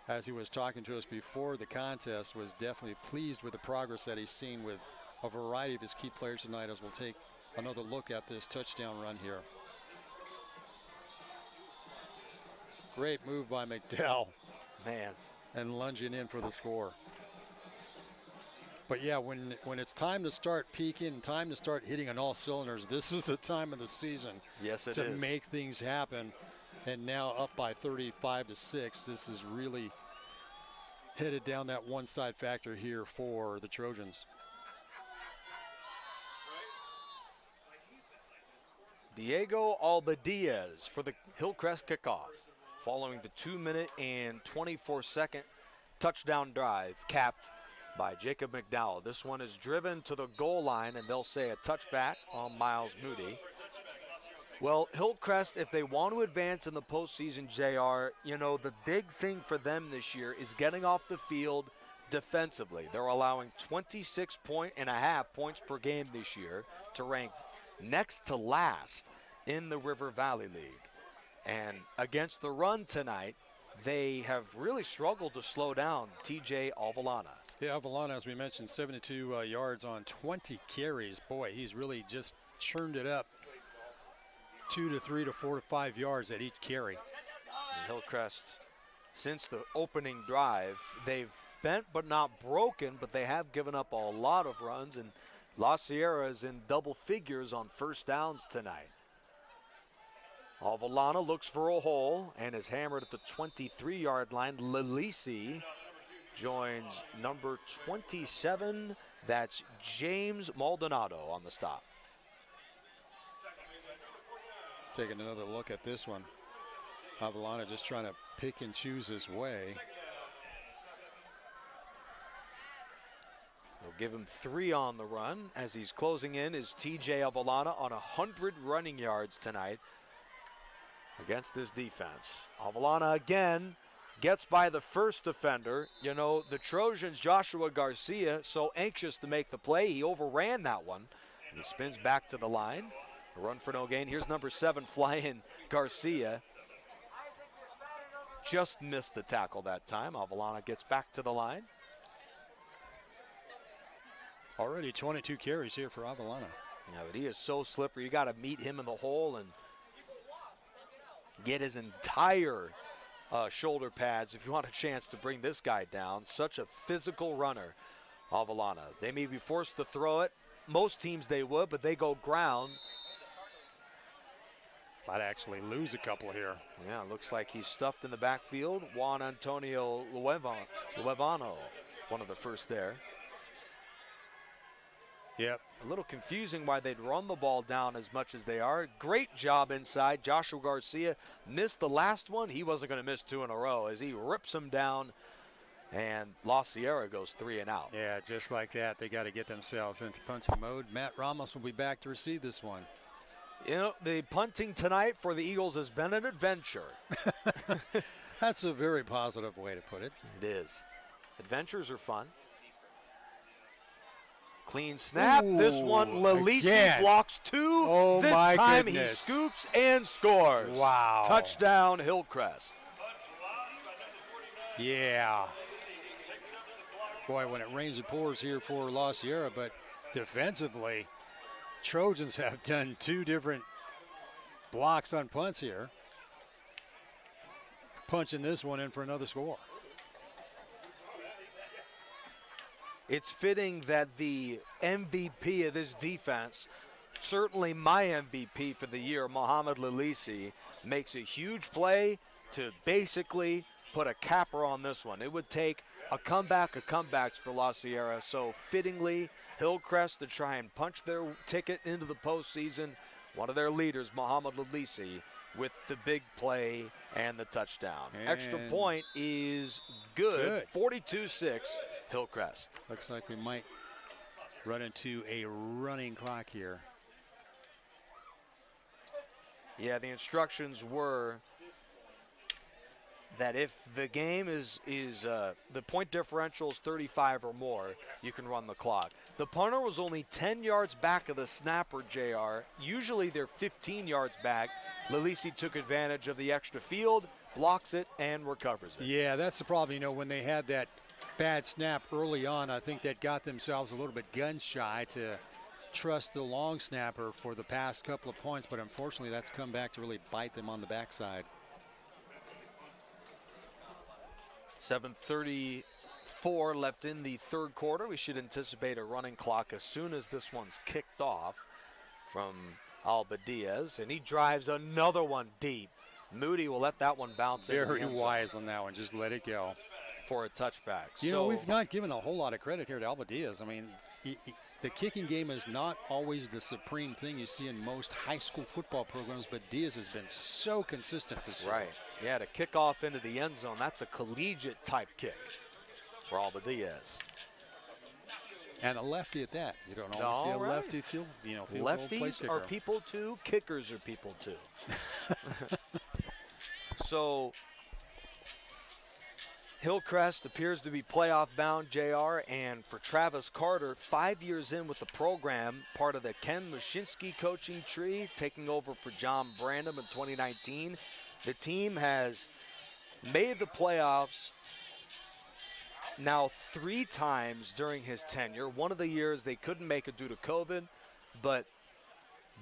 as he was talking to us before the contest, was definitely pleased with the progress that he's seen with a variety of his key players tonight, as we'll take another look at this touchdown run here. Great move by McDowell. Man. And lunging in for the score. But yeah, when it's time to start peaking, time to start hitting on all cylinders, this is the time of the season. Yes, it to is. make things happen. And now up by 35-6. This is really headed down that one side factor here for the Trojans. Diego Albadiaz for the Hillcrest kickoff, following the 2-minute and 24-second touchdown drive capped by Jacob McDowell. This one is driven to the goal line, and they'll say a touchback on Miles Moody. Well, Hillcrest, if they want to advance in the postseason, JR, you know, the big thing for them this year is getting off the field defensively. They're allowing 26.5 points per game this year to rank next to last in the River Valley League. And against the run tonight, they have really struggled to slow down TJ Avalana. Yeah, Avalana, as we mentioned, 72 yards on 20 carries. Boy, he's really just churned it up. 2 to 3 to 4 to 5 yards at each carry. And Hillcrest, since the opening drive, they've bent but not broken, but they have given up a lot of runs, and La Sierra is in double figures on first downs tonight. Avalana looks for a hole and is hammered at the 23-yard line. Lilisi joins number 27. That's James Maldonado on the stop. Taking another look at this one. Avalana just trying to pick and choose his way. They'll give him 3 on the run. As he's closing in is TJ Avalana on 100 running yards tonight against this defense. Avalana again gets by the first defender. You know, the Trojans, Joshua Garcia, so anxious to make the play, he overran that one, and he spins back to the line. A run for no gain. Here's number 7 flying Garcia. Just missed the tackle that time. Avalana gets back to the line. Already 22 carries here for Avalana. Yeah, but he is so slippery. You got to meet him in the hole and get his entire shoulder pads if you want a chance to bring this guy down. Such a physical runner, Avalana. They may be forced to throw it. Most teams they would, but they go ground. Might actually lose a couple here. Yeah, looks like he's stuffed in the backfield. Juan Antonio Luevano, one of the first there. Yep. A little confusing why they'd run the ball down as much as they are. Great job inside. Joshua Garcia missed the last one. He wasn't going to miss 2 in a row as he rips him down, and La Sierra goes 3 and out. Yeah, just like that. They got to get themselves into punting mode. Matt Ramos will be back to receive this one. You know, the punting tonight for the Eagles has been an adventure. That's a very positive way to put it. It is. Adventures are fun. Clean snap. Ooh, this one, Lilisi again. blocks 2. Oh, this my time goodness. he scoops and scores. Wow. Touchdown, Hillcrest. Yeah. Boy, when it rains, it pours here for La Sierra, but defensively, Trojans have done 2 different blocks on punts here. Punching this one in for another score. It's fitting that the MVP of this defense, certainly my MVP for the year, Mohamed Lilisi, makes a huge play to basically put a capper on this one. It would take a comeback of comebacks for La Sierra, so fittingly, Hillcrest to try and punch their ticket into the postseason. One of their leaders, Mohamed Lilisi, with the big play and the touchdown. And extra point is good. 42-6, Hillcrest. Looks like we might run into a running clock here. Yeah, the instructions were that if the game is the point differential is 35 or more, you can run the clock. The punter was only 10 yards back of the snapper, JR. Usually they're 15 yards back. Lilisi took advantage of the extra field, blocks it, and recovers it. Yeah, that's the problem. You know, when they had that bad snap early on, I think that got themselves a little bit gun shy to trust the long snapper for the past couple of points, but unfortunately that's come back to really bite them on the backside. 7:34 left in the third quarter. We should anticipate a running clock as soon as this one's kicked off from Alba Diaz, and he drives another one deep. Moody will let that one bounce in. Very wise on that one. Just let it go. For a touchback. You know, we've not given a whole lot of credit here to Alba Diaz. I mean, the kicking game is not always the supreme thing you see in most high school football programs, but Diaz has been so consistent this year. Right. Yeah, to kick off into the end zone, that's a collegiate type kick for Alba Diaz. And a lefty at that. You don't always see a lefty field goal place kicker. Lefties are people too. Kickers are people too. So Hillcrest appears to be playoff bound, JR, and for Travis Carter, 5 years in with the program, part of the Ken Mushinski coaching tree, taking over for John Brandon in 2019. The team has made the playoffs now 3 times during his tenure. One of the years they couldn't make it due to COVID, but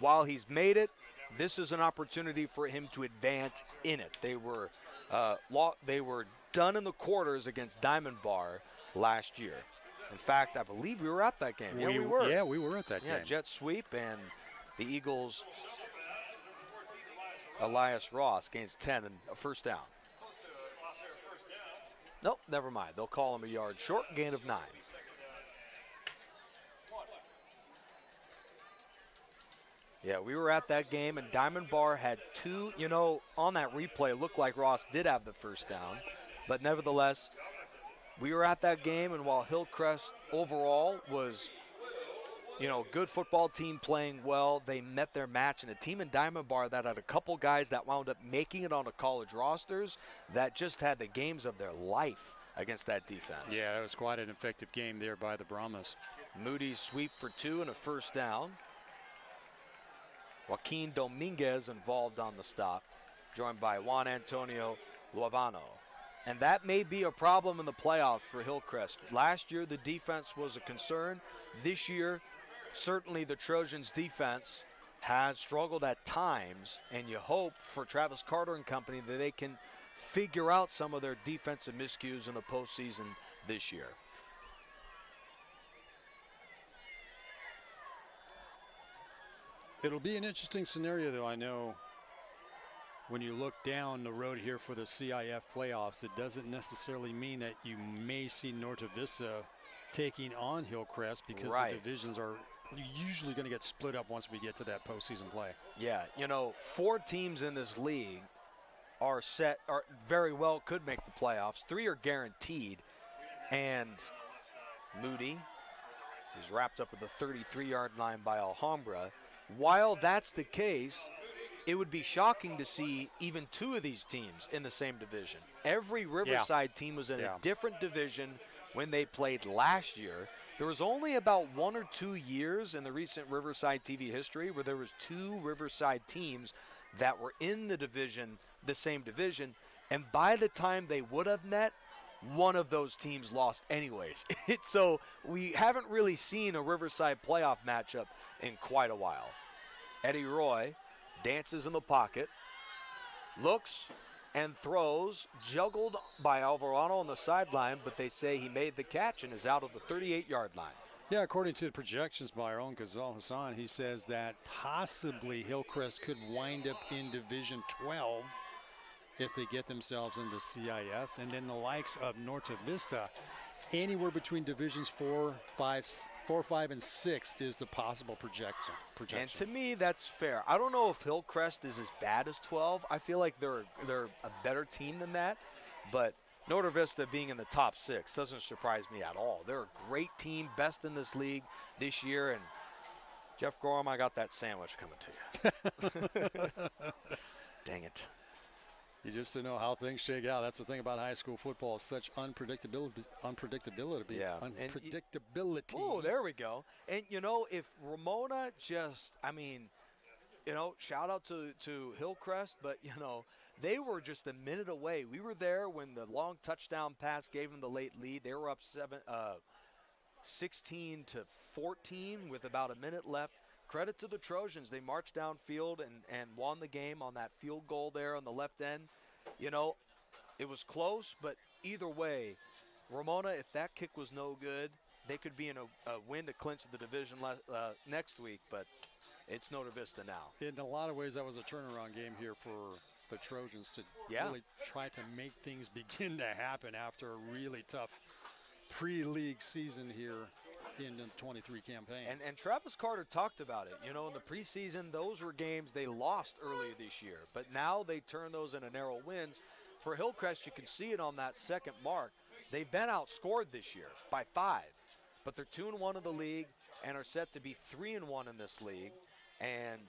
while he's made it, this is an opportunity for him to advance in it. They were done in the quarters against Diamond Bar last year. In fact, I believe we were at that game. Yeah, we were. Yeah, we were at that game. Yeah, jet sweep, and the Eagles, Elias Ross gains 10 and a first down. Nope, never mind. They'll call him a yard short, gain of 9. Yeah, we were at that game, and Diamond Bar had 2. You know, on that replay, it looked like Ross did have the first down. But nevertheless, we were at that game, and while Hillcrest overall was, good football team playing well, they met their match. And a team in Diamond Bar that had a couple guys that wound up making it onto college rosters that just had the games of their life against that defense. Yeah, it was quite an effective game there by the Brahmas. Moody's sweep for 2 and a first down. Joaquin Dominguez involved on the stop, joined by Juan Antonio Luavano. And that may be a problem in the playoffs for Hillcrest. Last year, the defense was a concern. This year, certainly the Trojans' defense has struggled at times, and you hope for Travis Carter and company that they can figure out some of their defensive miscues in the postseason this year. It'll be an interesting scenario, though. I know when you look down the road here for the CIF playoffs, it doesn't necessarily mean that you may see Norte Vista taking on Hillcrest, because the divisions are usually going to get split up once we get to that postseason play. Yeah, 4 teams in this league are very well could make the playoffs. 3 are guaranteed, and Moody is wrapped up at the 33-yard line by Alhambra. While that's the case, it would be shocking to see even 2 of these teams in the same division. Every Riverside team was in a different division when they played last year. There was only about 1 or 2 years in the recent Riverside TV history where there was 2 Riverside teams that were in the same division, and by the time they would have met, one of those teams lost anyways. So we haven't really seen a Riverside playoff matchup in quite a while. Eddie Roy dances in the pocket, looks and throws, juggled by Alvarado on the sideline, but they say he made the catch and is out of the 38-yard line. Yeah, according to the projections by our own Ghazal Hassan, he says that possibly Hillcrest could wind up in Division 12 if they get themselves into CIF, and then the likes of Norte Vista, anywhere between divisions 4, 5, and 6 is the possible projection. And to me, that's fair. I don't know if Hillcrest is as bad as 12. I feel like they're a better team than that, but Norte Vista being in the top 6 doesn't surprise me at all. They're a great team, best in this league this year, and Jeff Gorham, I got that sandwich coming to you. Dang it. You just don't know how things shake out. That's the thing about high school football. Such unpredictability. Yeah. Unpredictability. Oh, there we go. And, if Ramona just, shout out to Hillcrest, but, they were just a minute away. We were there when the long touchdown pass gave them the late lead. They were up 16-14 with about a minute left. Credit to the Trojans. They marched downfield and won the game on that field goal there on the left end. It was close, but either way, Ramona, if that kick was no good, they could be in a win to clinch the division next week, but it's Nota Vista now. In a lot of ways, that was a turnaround game here for the Trojans to really try to make things begin to happen after a really tough pre-league season here in the 23 campaign. And Travis Carter talked about it. In the preseason, those were games they lost earlier this year, but now they turn those into narrow wins. For Hillcrest, you can see it on that second mark. They've been outscored this year by 5, but they're 2-1 in the league and are set to be 3-1 in this league. And,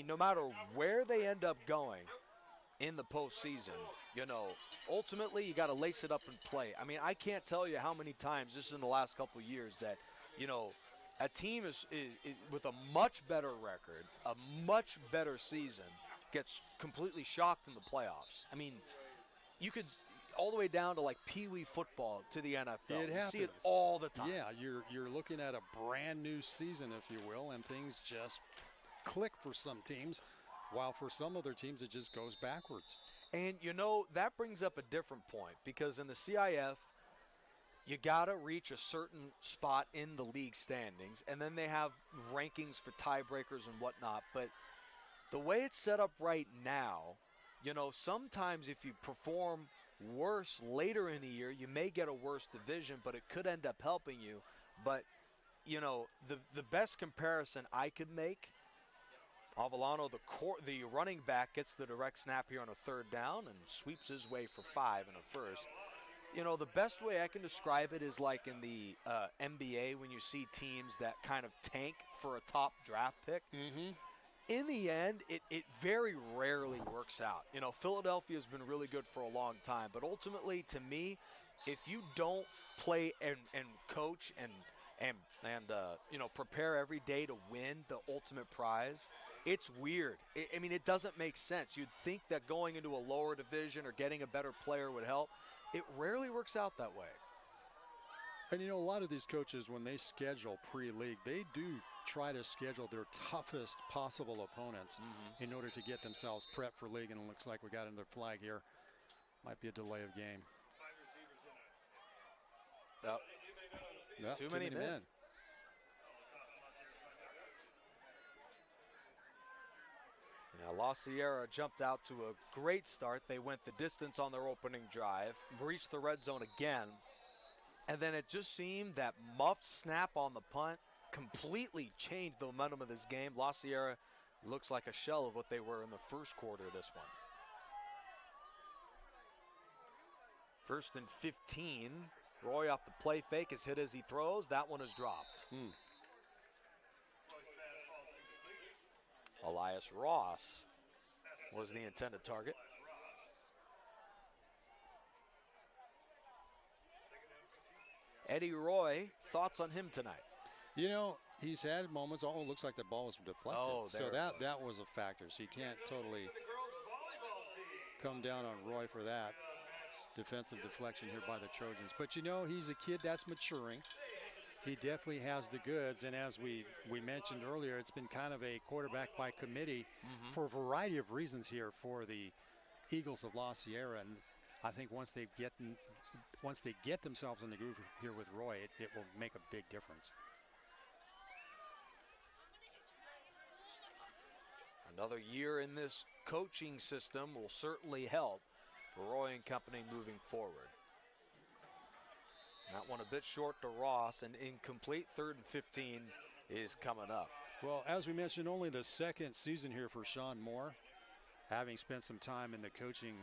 no matter where they end up going in the postseason, ultimately you got to lace it up and play. I can't tell you how many times just in the last couple of years that, a team is with a much better record, a much better season, gets completely shocked in the playoffs. You could all the way down to like Pee Wee football to the NFL. You see it all the time. Yeah, you're looking at a brand new season, if you will, and things just click for some teams, while for some other teams it just goes backwards. And, that brings up a different point, because in the CIF, you got to reach a certain spot in the league standings, and then they have rankings for tiebreakers and whatnot. But the way it's set up right now, sometimes if you perform worse later in the year, you may get a worse division, but it could end up helping you. But, the best comparison I could make, Avellano, the running back, gets the direct snap here on a third down and sweeps his way for 5 in a first. The best way I can describe it is like in the NBA when you see teams that kind of tank for a top draft pick. Mm-hmm. In the end, it very rarely works out. Philadelphia's been really good for a long time, but ultimately, to me, if you don't play and coach and prepare every day to win the ultimate prize, it's weird. It doesn't make sense. You'd think that going into a lower division or getting a better player would help. It rarely works out that way. And, a lot of these coaches, when they schedule pre-league, they do try to schedule their toughest possible opponents in order to get themselves prepped for league. And it looks like we got another flag here. Might be a delay of game. Too many men. Now, La Sierra jumped out to a great start. They went the distance on their opening drive, reached the red zone again, and then it just seemed that muffed snap on the punt completely changed the momentum of this game. La Sierra looks like a shell of what they were in the first quarter of this one. 1st and 15. Roy off the play fake is hit as he throws. That one is dropped. Elias Ross was the intended target. Eddie Roy, thoughts on him tonight? He's had moments. Oh, it looks like the ball was deflected. So that was a factor. So you can't totally come down on Roy for that defensive deflection here by the Trojans. But, he's a kid that's maturing. He definitely has the goods, and as we mentioned earlier, it's been kind of a quarterback by committee for a variety of reasons here for the Eagles of La Sierra. And I think once they get themselves in the groove here with Roy, it will make a big difference. Another year in this coaching system will certainly help for Roy and company moving forward. That one a bit short to Ross, and incomplete. 3rd and 15 is coming up. Well, as we mentioned, only the second season here for Sean Moore, having spent some time in the coaching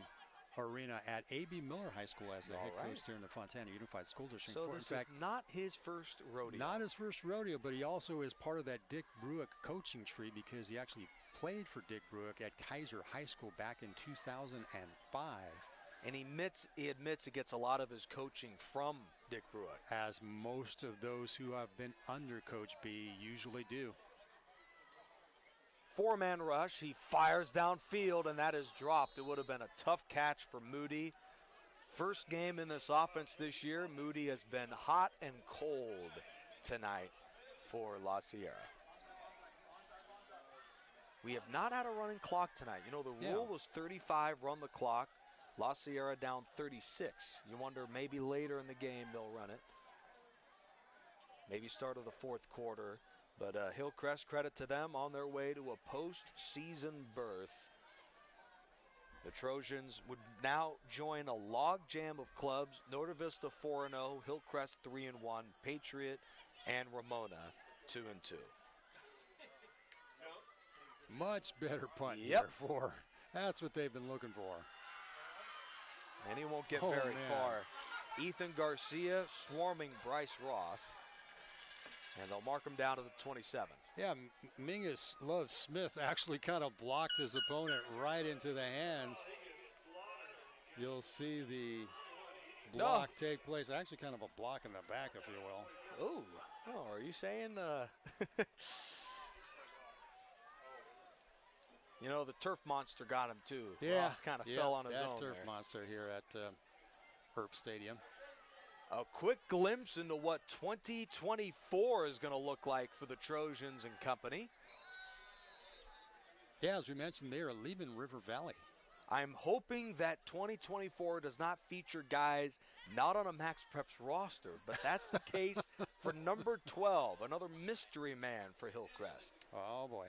Arena at A.B. Miller High School as the All head right. coach there in the Fontana Unified School District. So In this fact, is not his first rodeo. not his first rodeo, but he also is part of that Dick Bruick coaching tree because he actually played for Dick Bruick at Kaiser High School back in 2005. And he admits he gets a lot of his coaching from Dick Bruick. As most of those who have been under Coach B usually do. 4-man rush. He fires downfield, and that is dropped. It would have been a tough catch for Moody. First game in this offense this year. Moody has been hot and cold tonight for La Sierra. We have not had a running clock tonight. You know, the rule was 35, run the clock. La Sierra down 36. You wonder maybe later in the game they'll run it. Maybe start of the fourth quarter. But Hillcrest, credit to them, on their way to a postseason berth. The Trojans would now join a log jam of clubs. Norte Vista 4-0, Hillcrest 3-1, Patriot and Ramona 2-2. Much better punt here for. That's what they've been looking for. And he won't get Oh, very man. far. Ethan Garcia swarming Bryce Ross. And they'll mark him down to the 27. Yeah, Mingus Love Smith actually kind of blocked his opponent right into the hands. You'll see the block take place. Actually kind of a block in the back, if you will. Oh, are you saying you know, the turf monster got him too. Yeah, Ross kind of fell on his that own turf there. monster here at Herb Stadium. A quick glimpse into what 2024 is going to look like for the Trojans and company. Yeah, as we mentioned, they are leaving River Valley. I'm hoping that 2024 does not feature guys not on a Max Preps roster, but that's the case for number 12, another mystery man for Hillcrest. Oh, boy.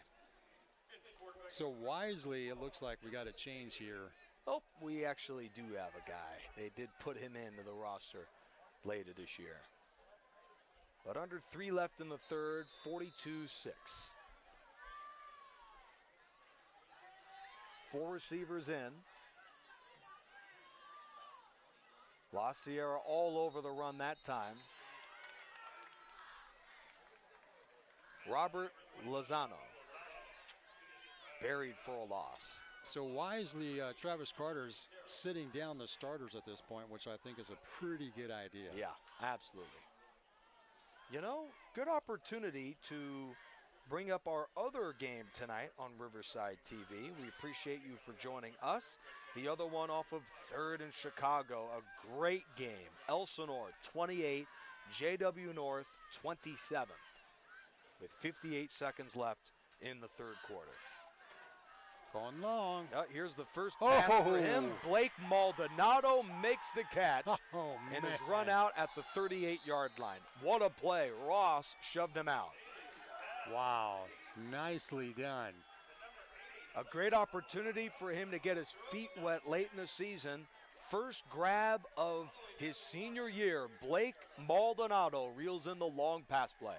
So wisely, it looks like we got a change here. Oh, we actually do have a guy. They did put him into the roster later this year. But under 3 left in the third, 42-6. 4 receivers in. La Sierra all over the run that time. Robert Lozano buried for a loss. So wisely, Travis Carter's sitting down the starters at this point, which I think is a pretty good idea. Yeah, absolutely. You know, good opportunity to bring up our other game tonight on Riverside TV. We appreciate you for joining us. The other one off of 3rd in Chicago, a great game. Elsinore 28, JW North 27, with 58 seconds left in the third quarter. Going long. Here's the first pass for him. Blake Maldonado makes the catch and is run out at the 38-yard line. What a play. Ross shoved him out. Wow, nicely done. A great opportunity for him to get his feet wet late in the season. First grab of his senior year. Blake Maldonado reels in the long pass play.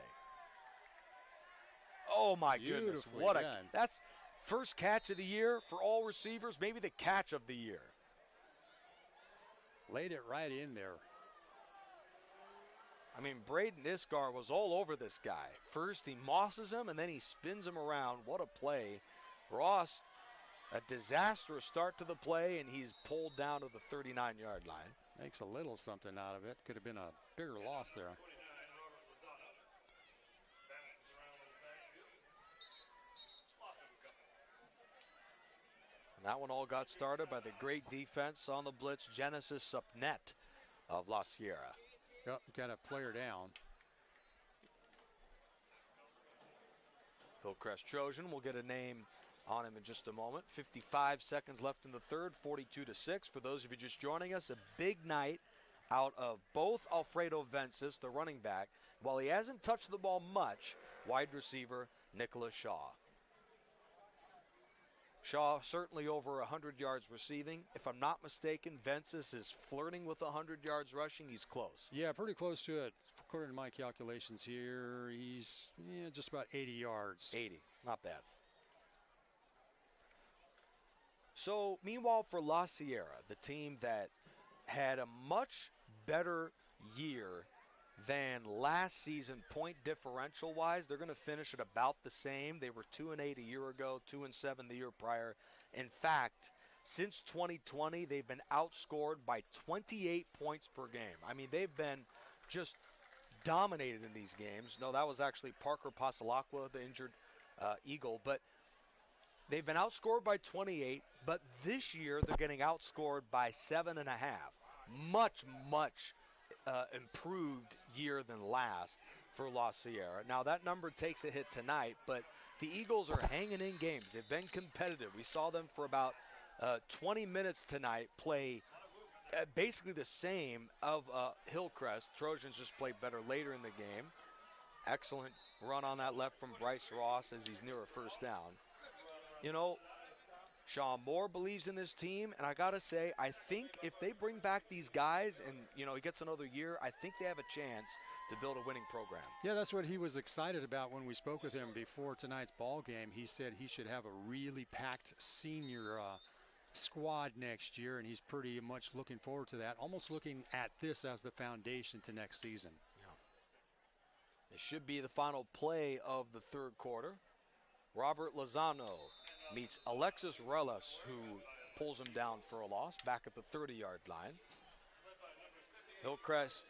Oh my goodness, Beautifully what done. that's first catch of the year for all receivers, maybe the catch of the year. Laid it right in there. I mean, Braden Isgar was all over this guy. First he mosses him and then he spins him around. What a play. Ross, a disastrous start to the play, and he's pulled down to the 39-yard line. Makes a little something out of it. Could have been a bigger loss there. And that one all got started by the great defense on the blitz, Genesis Supnet of La Sierra. Yep, got a player down. Hillcrest Trojan will get a name on him in just a moment. 55 seconds left in the third, 42-6. For those of you just joining us, a big night out of both Alfredo Vences, the running back. While he hasn't touched the ball much, wide receiver Nicholas Shaw. Shaw certainly over 100 yards receiving. If I'm not mistaken, Vences is flirting with 100 yards rushing. He's close. Yeah, pretty close to it. According to my calculations here, he's just about 80 yards. 80, not bad. So, meanwhile, for La Sierra, the team that had a much better year than last season point differential-wise, they're going to finish at about the same. They were 2-8 a year ago, 2-7 the year prior. In fact, since 2020, they've been outscored by 28 points per game. I mean, they've been just dominated in these games. No, that was actually Parker Pasalakwa, the injured Eagle, but they've been outscored by 28, but this year they're getting outscored by 7.5. Much improved year than last for La Sierra. Now, that number takes a hit tonight, but the Eagles are hanging in games. They've been competitive. We saw them for about 20 minutes tonight play basically the same of Hillcrest. Trojans just played better later in the game. Excellent run on that left from Bryce Ross as he's near a first down. You know, Sean Moore believes in this team, and I got to say, I think if they bring back these guys and, you know, he gets another year, I think they have a chance to build a winning program. Yeah, that's what he was excited about when we spoke with him before tonight's ball game. He said he should have a really packed senior squad next year, and he's pretty much looking forward to that, almost looking at this as the foundation to next season. Yeah. It should be the final play of the third quarter. Robert Lozano meets Alexis Relis, who pulls him down for a loss back at the 30-yard line. Hillcrest,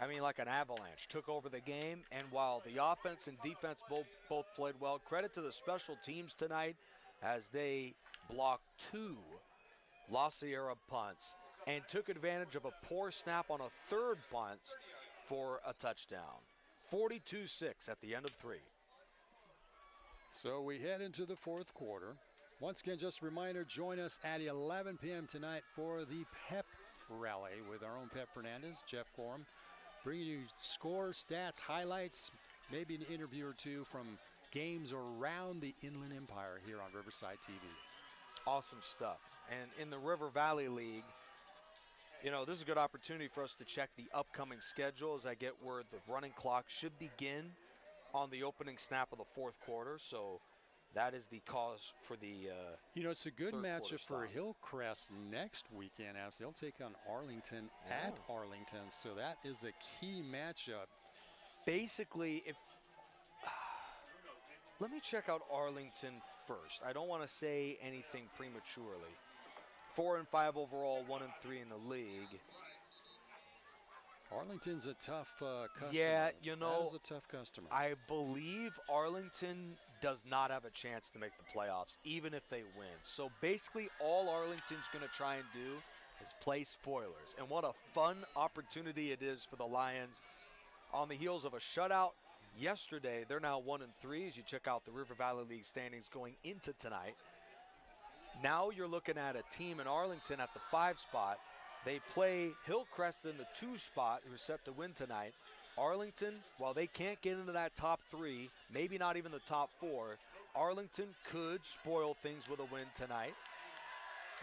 I mean, like an avalanche, took over the game, and while the offense and defense both played well, credit to the special teams tonight as they blocked 2 La Sierra punts and took advantage of a poor snap on a third punt for a touchdown. 42-6 at the end of 3. So we head into the fourth quarter. Once again, just a reminder, join us at 11 p.m. tonight for the Pep Rally with our own Pep Fernandez, Jeff Gorham, bringing you scores, stats, highlights, maybe an interview or two from games around the Inland Empire here on Riverside TV. Awesome stuff. And in the River Valley League, you know, this is a good opportunity for us to check the upcoming schedule as I get word the running clock should begin on the opening snap of the fourth quarter. So that is the cause for the you know, it's a good matchup for stop. Hillcrest next weekend as they'll take on Arlington at Arlington. So that is a key matchup. Basically, if let me check out Arlington first. I don't want to say anything prematurely. 4-5 overall, 1-3 in the league. Arlington's a tough customer. Yeah, you know, that is a tough customer. I believe Arlington does not have a chance to make the playoffs, even if they win. So basically, all Arlington's going to try and do is play spoilers. And what a fun opportunity it is for the Lions. On the heels of a shutout yesterday, they're now 1-3 as you check out the River Valley League standings going into tonight. Now you're looking at a team in Arlington at the 5 spot. They play Hillcrest in the 2 spot, who's set to win tonight. Arlington, while they can't get into that top 3, maybe not even the top 4, Arlington could spoil things with a win tonight.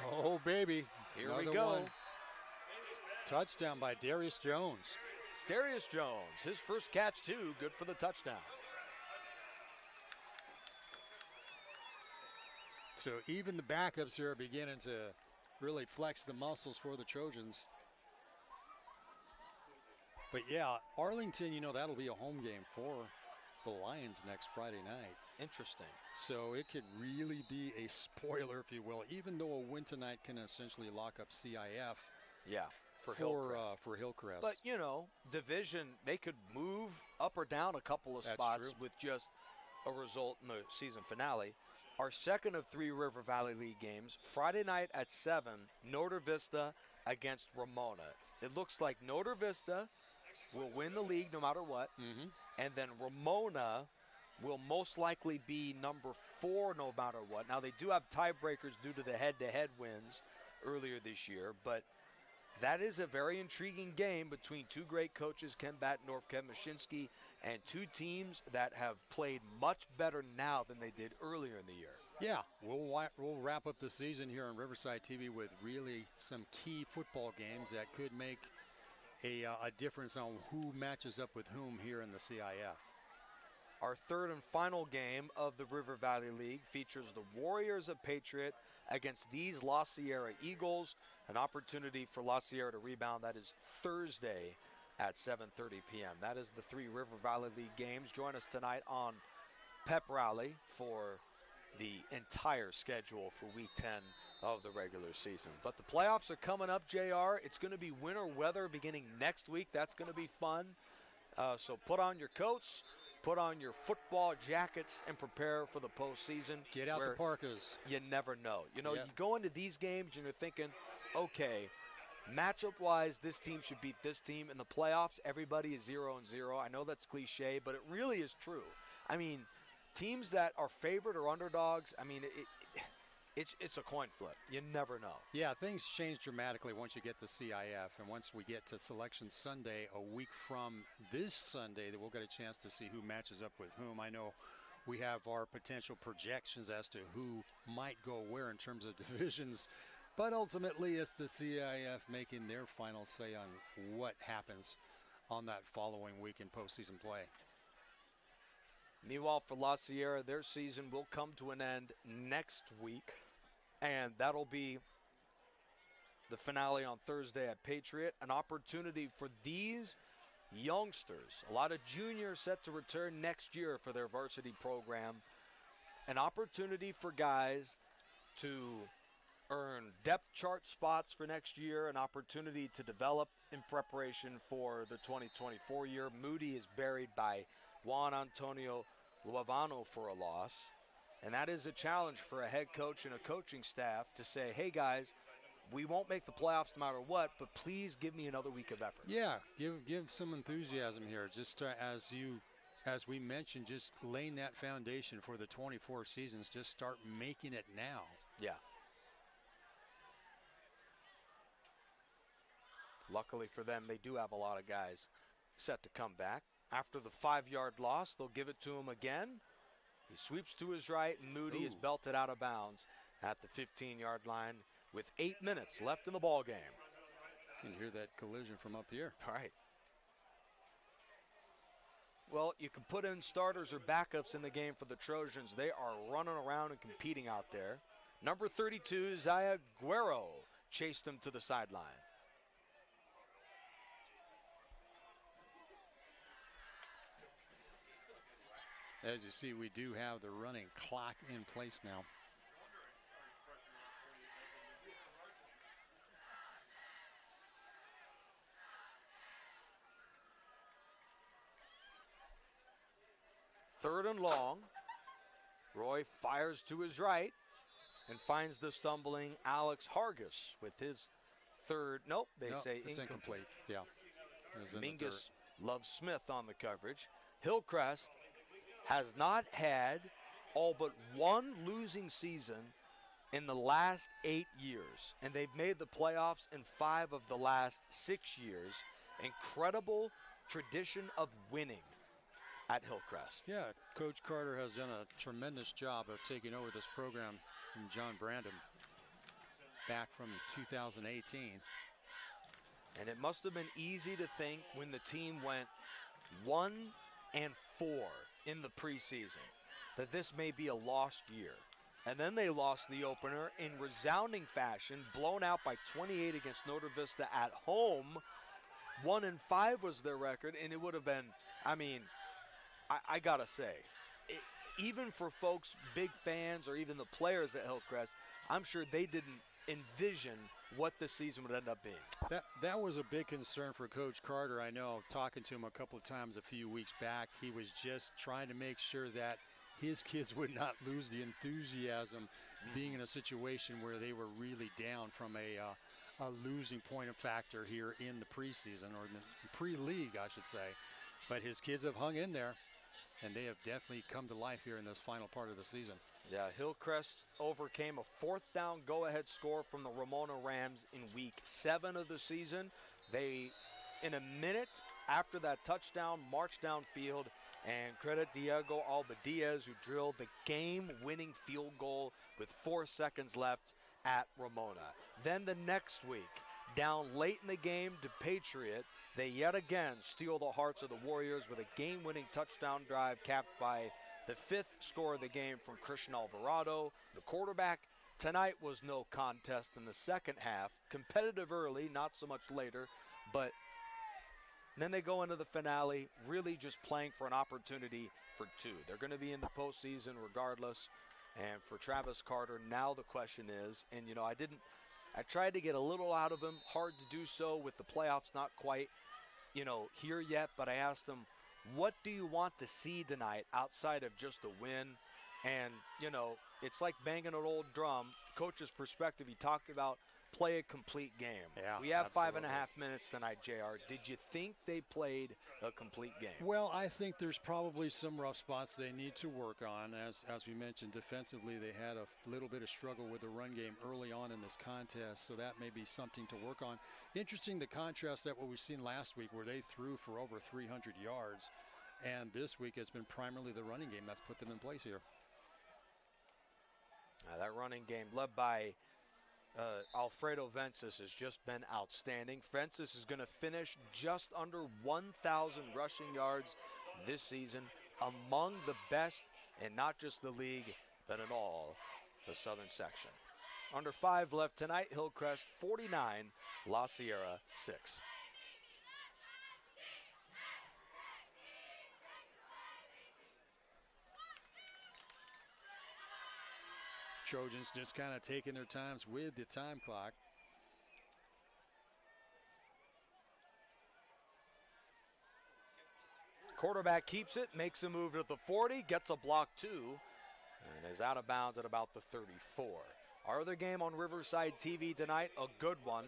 Oh, baby. Here we go. One. Touchdown by Darius Jones. Darius Jones, his first catch, too. Good for the touchdown. So even the backups here are beginning to really flex the muscles for the Trojans. But yeah, Arlington, you know, that'll be a home game for the Lions next Friday night. Interesting. So it could really be a spoiler, if you will, even though a win tonight can essentially lock up CIF. Yeah, for Hillcrest. But, you know, division, they could move up or down a couple of spots with just a result in the season finale. Our second of 3 River Valley League games, Friday night at 7, Notre Vista against Ramona. It looks like Notre Vista will win the league no matter what, and then Ramona will most likely be number 4 no matter what. Now, they do have tiebreakers due to the head-to-head wins earlier this year, but that is a very intriguing game between 2 great coaches, Ken Battendorf, Ken Mashinsky, and 2 teams that have played much better now than they did earlier in the year. Yeah, we'll wrap up the season here on Riverside TV with really some key football games that could make a difference on who matches up with whom here in the CIF. Our third and final game of the River Valley League features the Warriors of Patriot against these La Sierra Eagles. An opportunity for La Sierra to rebound. That is Thursday at 7:30 p.m. That is the 3 River Valley League games. Join us tonight on Pep Rally for the entire schedule for Week 10 of the regular season. But the playoffs are coming up, JR. It's going to be winter weather beginning next week. That's going to be fun. So put on your coats, put on your football jackets, and prepare for the postseason. Get out the parkas. You never know. You know, Yeah. you go into these games and you're thinking, okay, matchup-wise, this team should beat this team. In the playoffs, everybody is 0-0. I know that's cliche, but it really is true. I mean, teams that are favored or underdogs, I mean, it's a coin flip. You never know. Yeah, things change dramatically once you get the CIF, and once we get to Selection Sunday, a week from this Sunday, that we'll get a chance to see who matches up with whom. I know we have our potential projections as to who might go where in terms of divisions, but ultimately it's the CIF making their final say on what happens on that following week in postseason play. Meanwhile, for La Sierra, their season will come to an end next week, and that'll be the finale on Thursday at Patriot. An opportunity for these youngsters, a lot of juniors set to return next year for their varsity program, an opportunity for guys to earn depth chart spots for next year, an opportunity to develop in preparation for the 2024 year. Moody is buried by Juan Antonio Luavano for a loss, and that is a challenge for a head coach and a coaching staff to say, hey guys, we won't make the playoffs no matter what, but please give me another week of effort. Yeah, give some enthusiasm here. Just as we mentioned, just laying that foundation for the 24 seasons, just start making it now. Yeah. Luckily for them, they do have a lot of guys set to come back. After the 5-yard loss, they'll give it to him again. He sweeps to his right, and Moody is belted out of bounds at the 15-yard line with 8 minutes left in the ball game. You can hear that collision from up here. All right. Well, you can put in starters or backups in the game for the Trojans. They are running around and competing out there. Number 32, Zaya Guerrero, chased him to the sideline. As you see, we do have the running clock in place now. Third and long. Roy fires to his right and finds the stumbling Alex Hargis with his third. Nope, they say it's incomplete. Yeah. Mingus Love Smith on the coverage. Hillcrest has not had all but one losing season in the last 8 years, and they've made the playoffs in 5 of the last 6 years. Incredible tradition of winning at Hillcrest. Yeah, Coach Carter has done a tremendous job of taking over this program from John Brandon back from 2018. And it must have been easy to think when the team went 1-4 in the preseason that this may be a lost year. And then they lost the opener in resounding fashion, blown out by 28 against Notre Vista at home. 1-5 was their record, and it would have been, I mean, I gotta say, even for folks, big fans, or even the players at Hillcrest, I'm sure they didn't envision what the season would end up being. That was a big concern for Coach Carter. I know, talking to him a couple of times a few weeks back, he was just trying to make sure that his kids would not lose the enthusiasm being in a situation where they were really down from a losing point of factor here in the preseason, or in the pre-league, I should say. But his kids have hung in there, and they have definitely come to life here in this final part of the season. Yeah, Hillcrest overcame a 4th down go-ahead score from the Ramona Rams in week 7 of the season. They, in a minute after that touchdown, marched downfield, and credit Diego Alba-Diaz, who drilled the game-winning field goal with 4 seconds left at Ramona. Then the next week, down late in the game to Patriot, they yet again steal the hearts of the Warriors with a game-winning touchdown drive capped by the 5th score of the game from Christian Alvarado. The quarterback tonight was no contest in the second half. Competitive early, not so much later, but then they go into the finale really just playing for an opportunity for 2. They're going to be in the postseason regardless. And for Travis Carter, now the question is, and I tried to get a little out of him, hard to do so with the playoffs not quite, here yet, but I asked him, what do you want to see tonight outside of just a win? And, it's like banging an old drum. Coach's perspective, he talked about play a complete game. Yeah, we have absolutely. 5.5 minutes tonight, JR. Did you think they played a complete game? Well, I think there's probably some rough spots they need to work on. As we mentioned, defensively, they had a little bit of struggle with the run game early on in this contest, so that may be something to work on. Interesting the contrast that what we've seen last week where they threw for over 300 yards, and this week has been primarily the running game that's put them in place here. That running game led by Alfredo Vences has just been outstanding. Vences is going to finish just under 1,000 rushing yards this season, among the best in not just the league, but in all the southern section. Under 5 left tonight, Hillcrest 49, La Sierra 6. Trojans just kind of taking their times with the time clock. Quarterback keeps it, makes a move to the 40, gets a block 2, and is out of bounds at about the 34. Our other game on Riverside TV tonight, a good one,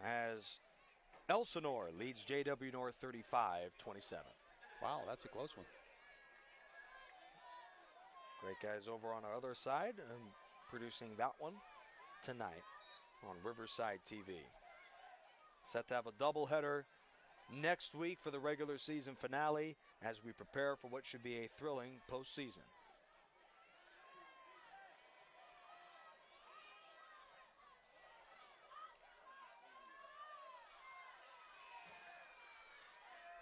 as Elsinore leads JW North 35-27. Wow, that's a close one. Great guys over on our other side and producing that one tonight on Riverside TV. Set to have a doubleheader next week for the regular season finale as we prepare for what should be a thrilling postseason.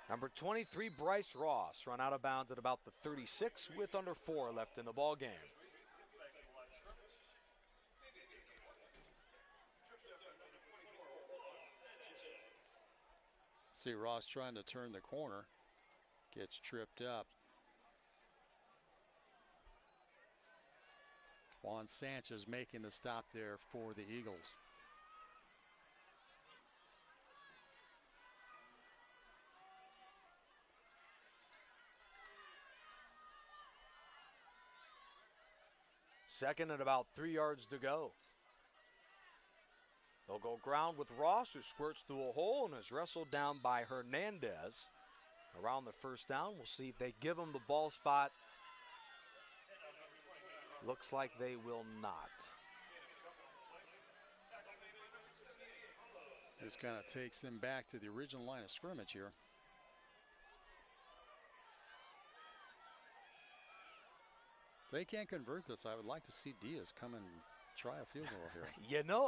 Number 23, Bryce Ross, run out of bounds at about the 36 with under 4 left in the ball game. See Ross trying to turn the corner, gets tripped up. Juan Sanchez making the stop there for the Eagles. Second and about 3 yards to go. They'll go ground with Ross, who squirts through a hole and is wrestled down by Hernandez. Around the first down, we'll see if they give him the ball spot. Looks like they will not. This kind of takes them back to the original line of scrimmage here. If they can't convert this, I would like to see Diaz come and try a field goal here.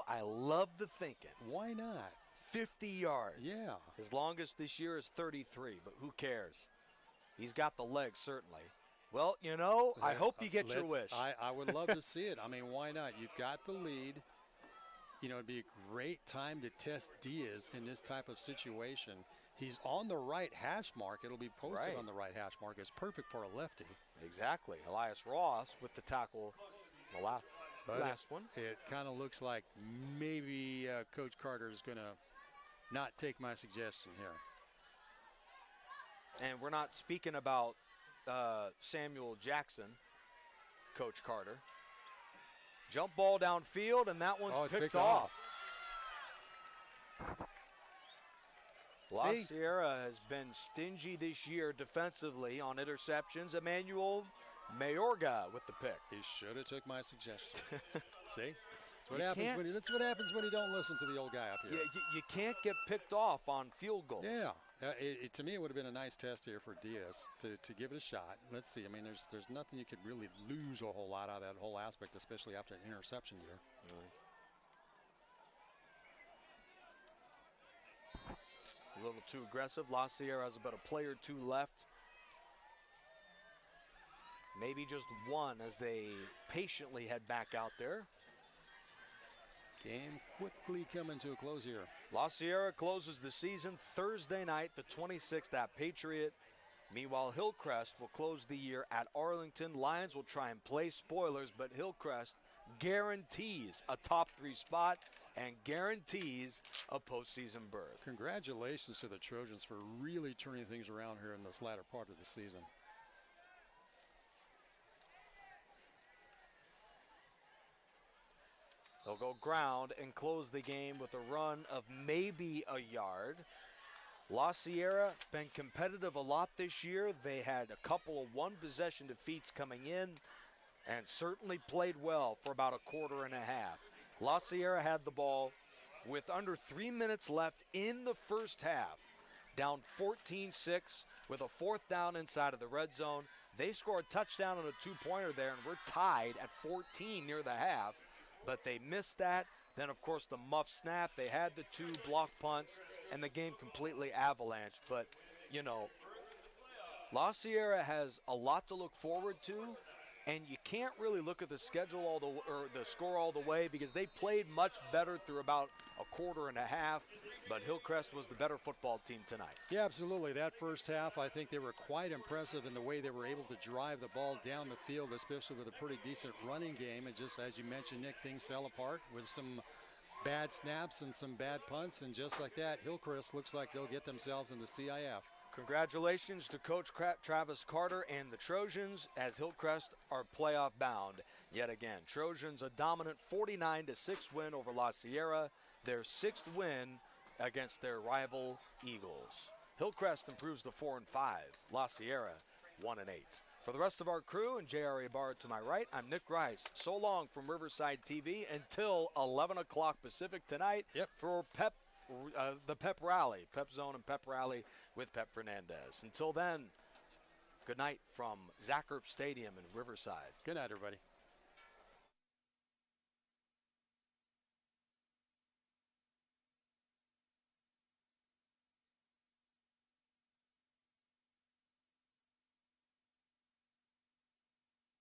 I love the thinking. Why not? 50 yards. Yeah. His longest this year is 33, but who cares? He's got the legs, certainly. Well, I hope you get your wish. I would love to see it. I mean, why not? You've got the lead. It'd be a great time to test Diaz in this type of situation. He's on the right hash mark. It'll be posted on the right hash mark. It's perfect for a lefty. Exactly. Elias Ross with the tackle, the last one. It kind of looks like maybe Coach Carter is going to not take my suggestion here. And we're not speaking about Samuel Jackson, Coach Carter. Jump ball downfield, and that one's picked off. La Sierra has been stingy this year defensively on interceptions. Emmanuel Mayorga with the pick. He should have took my suggestion. See? That's what happens when you don't listen to the old guy up here. You can't get picked off on field goals. Yeah. To me, it would have been a nice test here for Diaz to give it a shot. Let's see. I mean, there's nothing you could really lose a whole lot out of that whole aspect, especially after an interception year. A little too aggressive. La Sierra has about a play or two left. Maybe just one as they patiently head back out there. Game quickly coming to a close here. La Sierra closes the season Thursday night, the 26th at Patriot. Meanwhile, Hillcrest will close the year at Arlington. Lions will try and play spoilers, but Hillcrest guarantees a top 3 spot and guarantees a postseason berth. Congratulations to the Trojans for really turning things around here in this latter part of the season. They'll go ground and close the game with a run of maybe a yard. La Sierra been competitive a lot this year. They had a couple of one-possession defeats coming in and certainly played well for about a quarter and a half. La Sierra had the ball with under 3 minutes left in the first half, down 14-6 with a 4th down inside of the red zone. They scored a touchdown on a 2-pointer there, and we're tied at 14 near the half, but they missed that. Then, of course, the muff snap. They had the 2 block punts, and the game completely avalanched. But, you know, La Sierra has a lot to look forward to, and you can't really look at the schedule or the score all the way because they played much better through about a quarter and a half, but Hillcrest was the better football team tonight. Yeah, absolutely. That first half, I think they were quite impressive in the way they were able to drive the ball down the field, especially with a pretty decent running game. And just as you mentioned, Nick, things fell apart with some bad snaps and some bad punts, and just like that, Hillcrest looks like they'll get themselves in the CIF. Congratulations to Coach Travis Carter and the Trojans as Hillcrest are playoff bound yet again. Trojans a dominant 49-6 win over La Sierra, their 6th win against their rival Eagles. Hillcrest improves to 4-5, La Sierra 1-8. For the rest of our crew and J.R. Ibarra to my right, I'm Nick Rice. So long from Riverside TV until 11 o'clock Pacific tonight for the Pep Rally, Pep Zone and Pep Rally with Pep Fernandez. Until then, good night from Zachert Stadium in Riverside. Good night, everybody.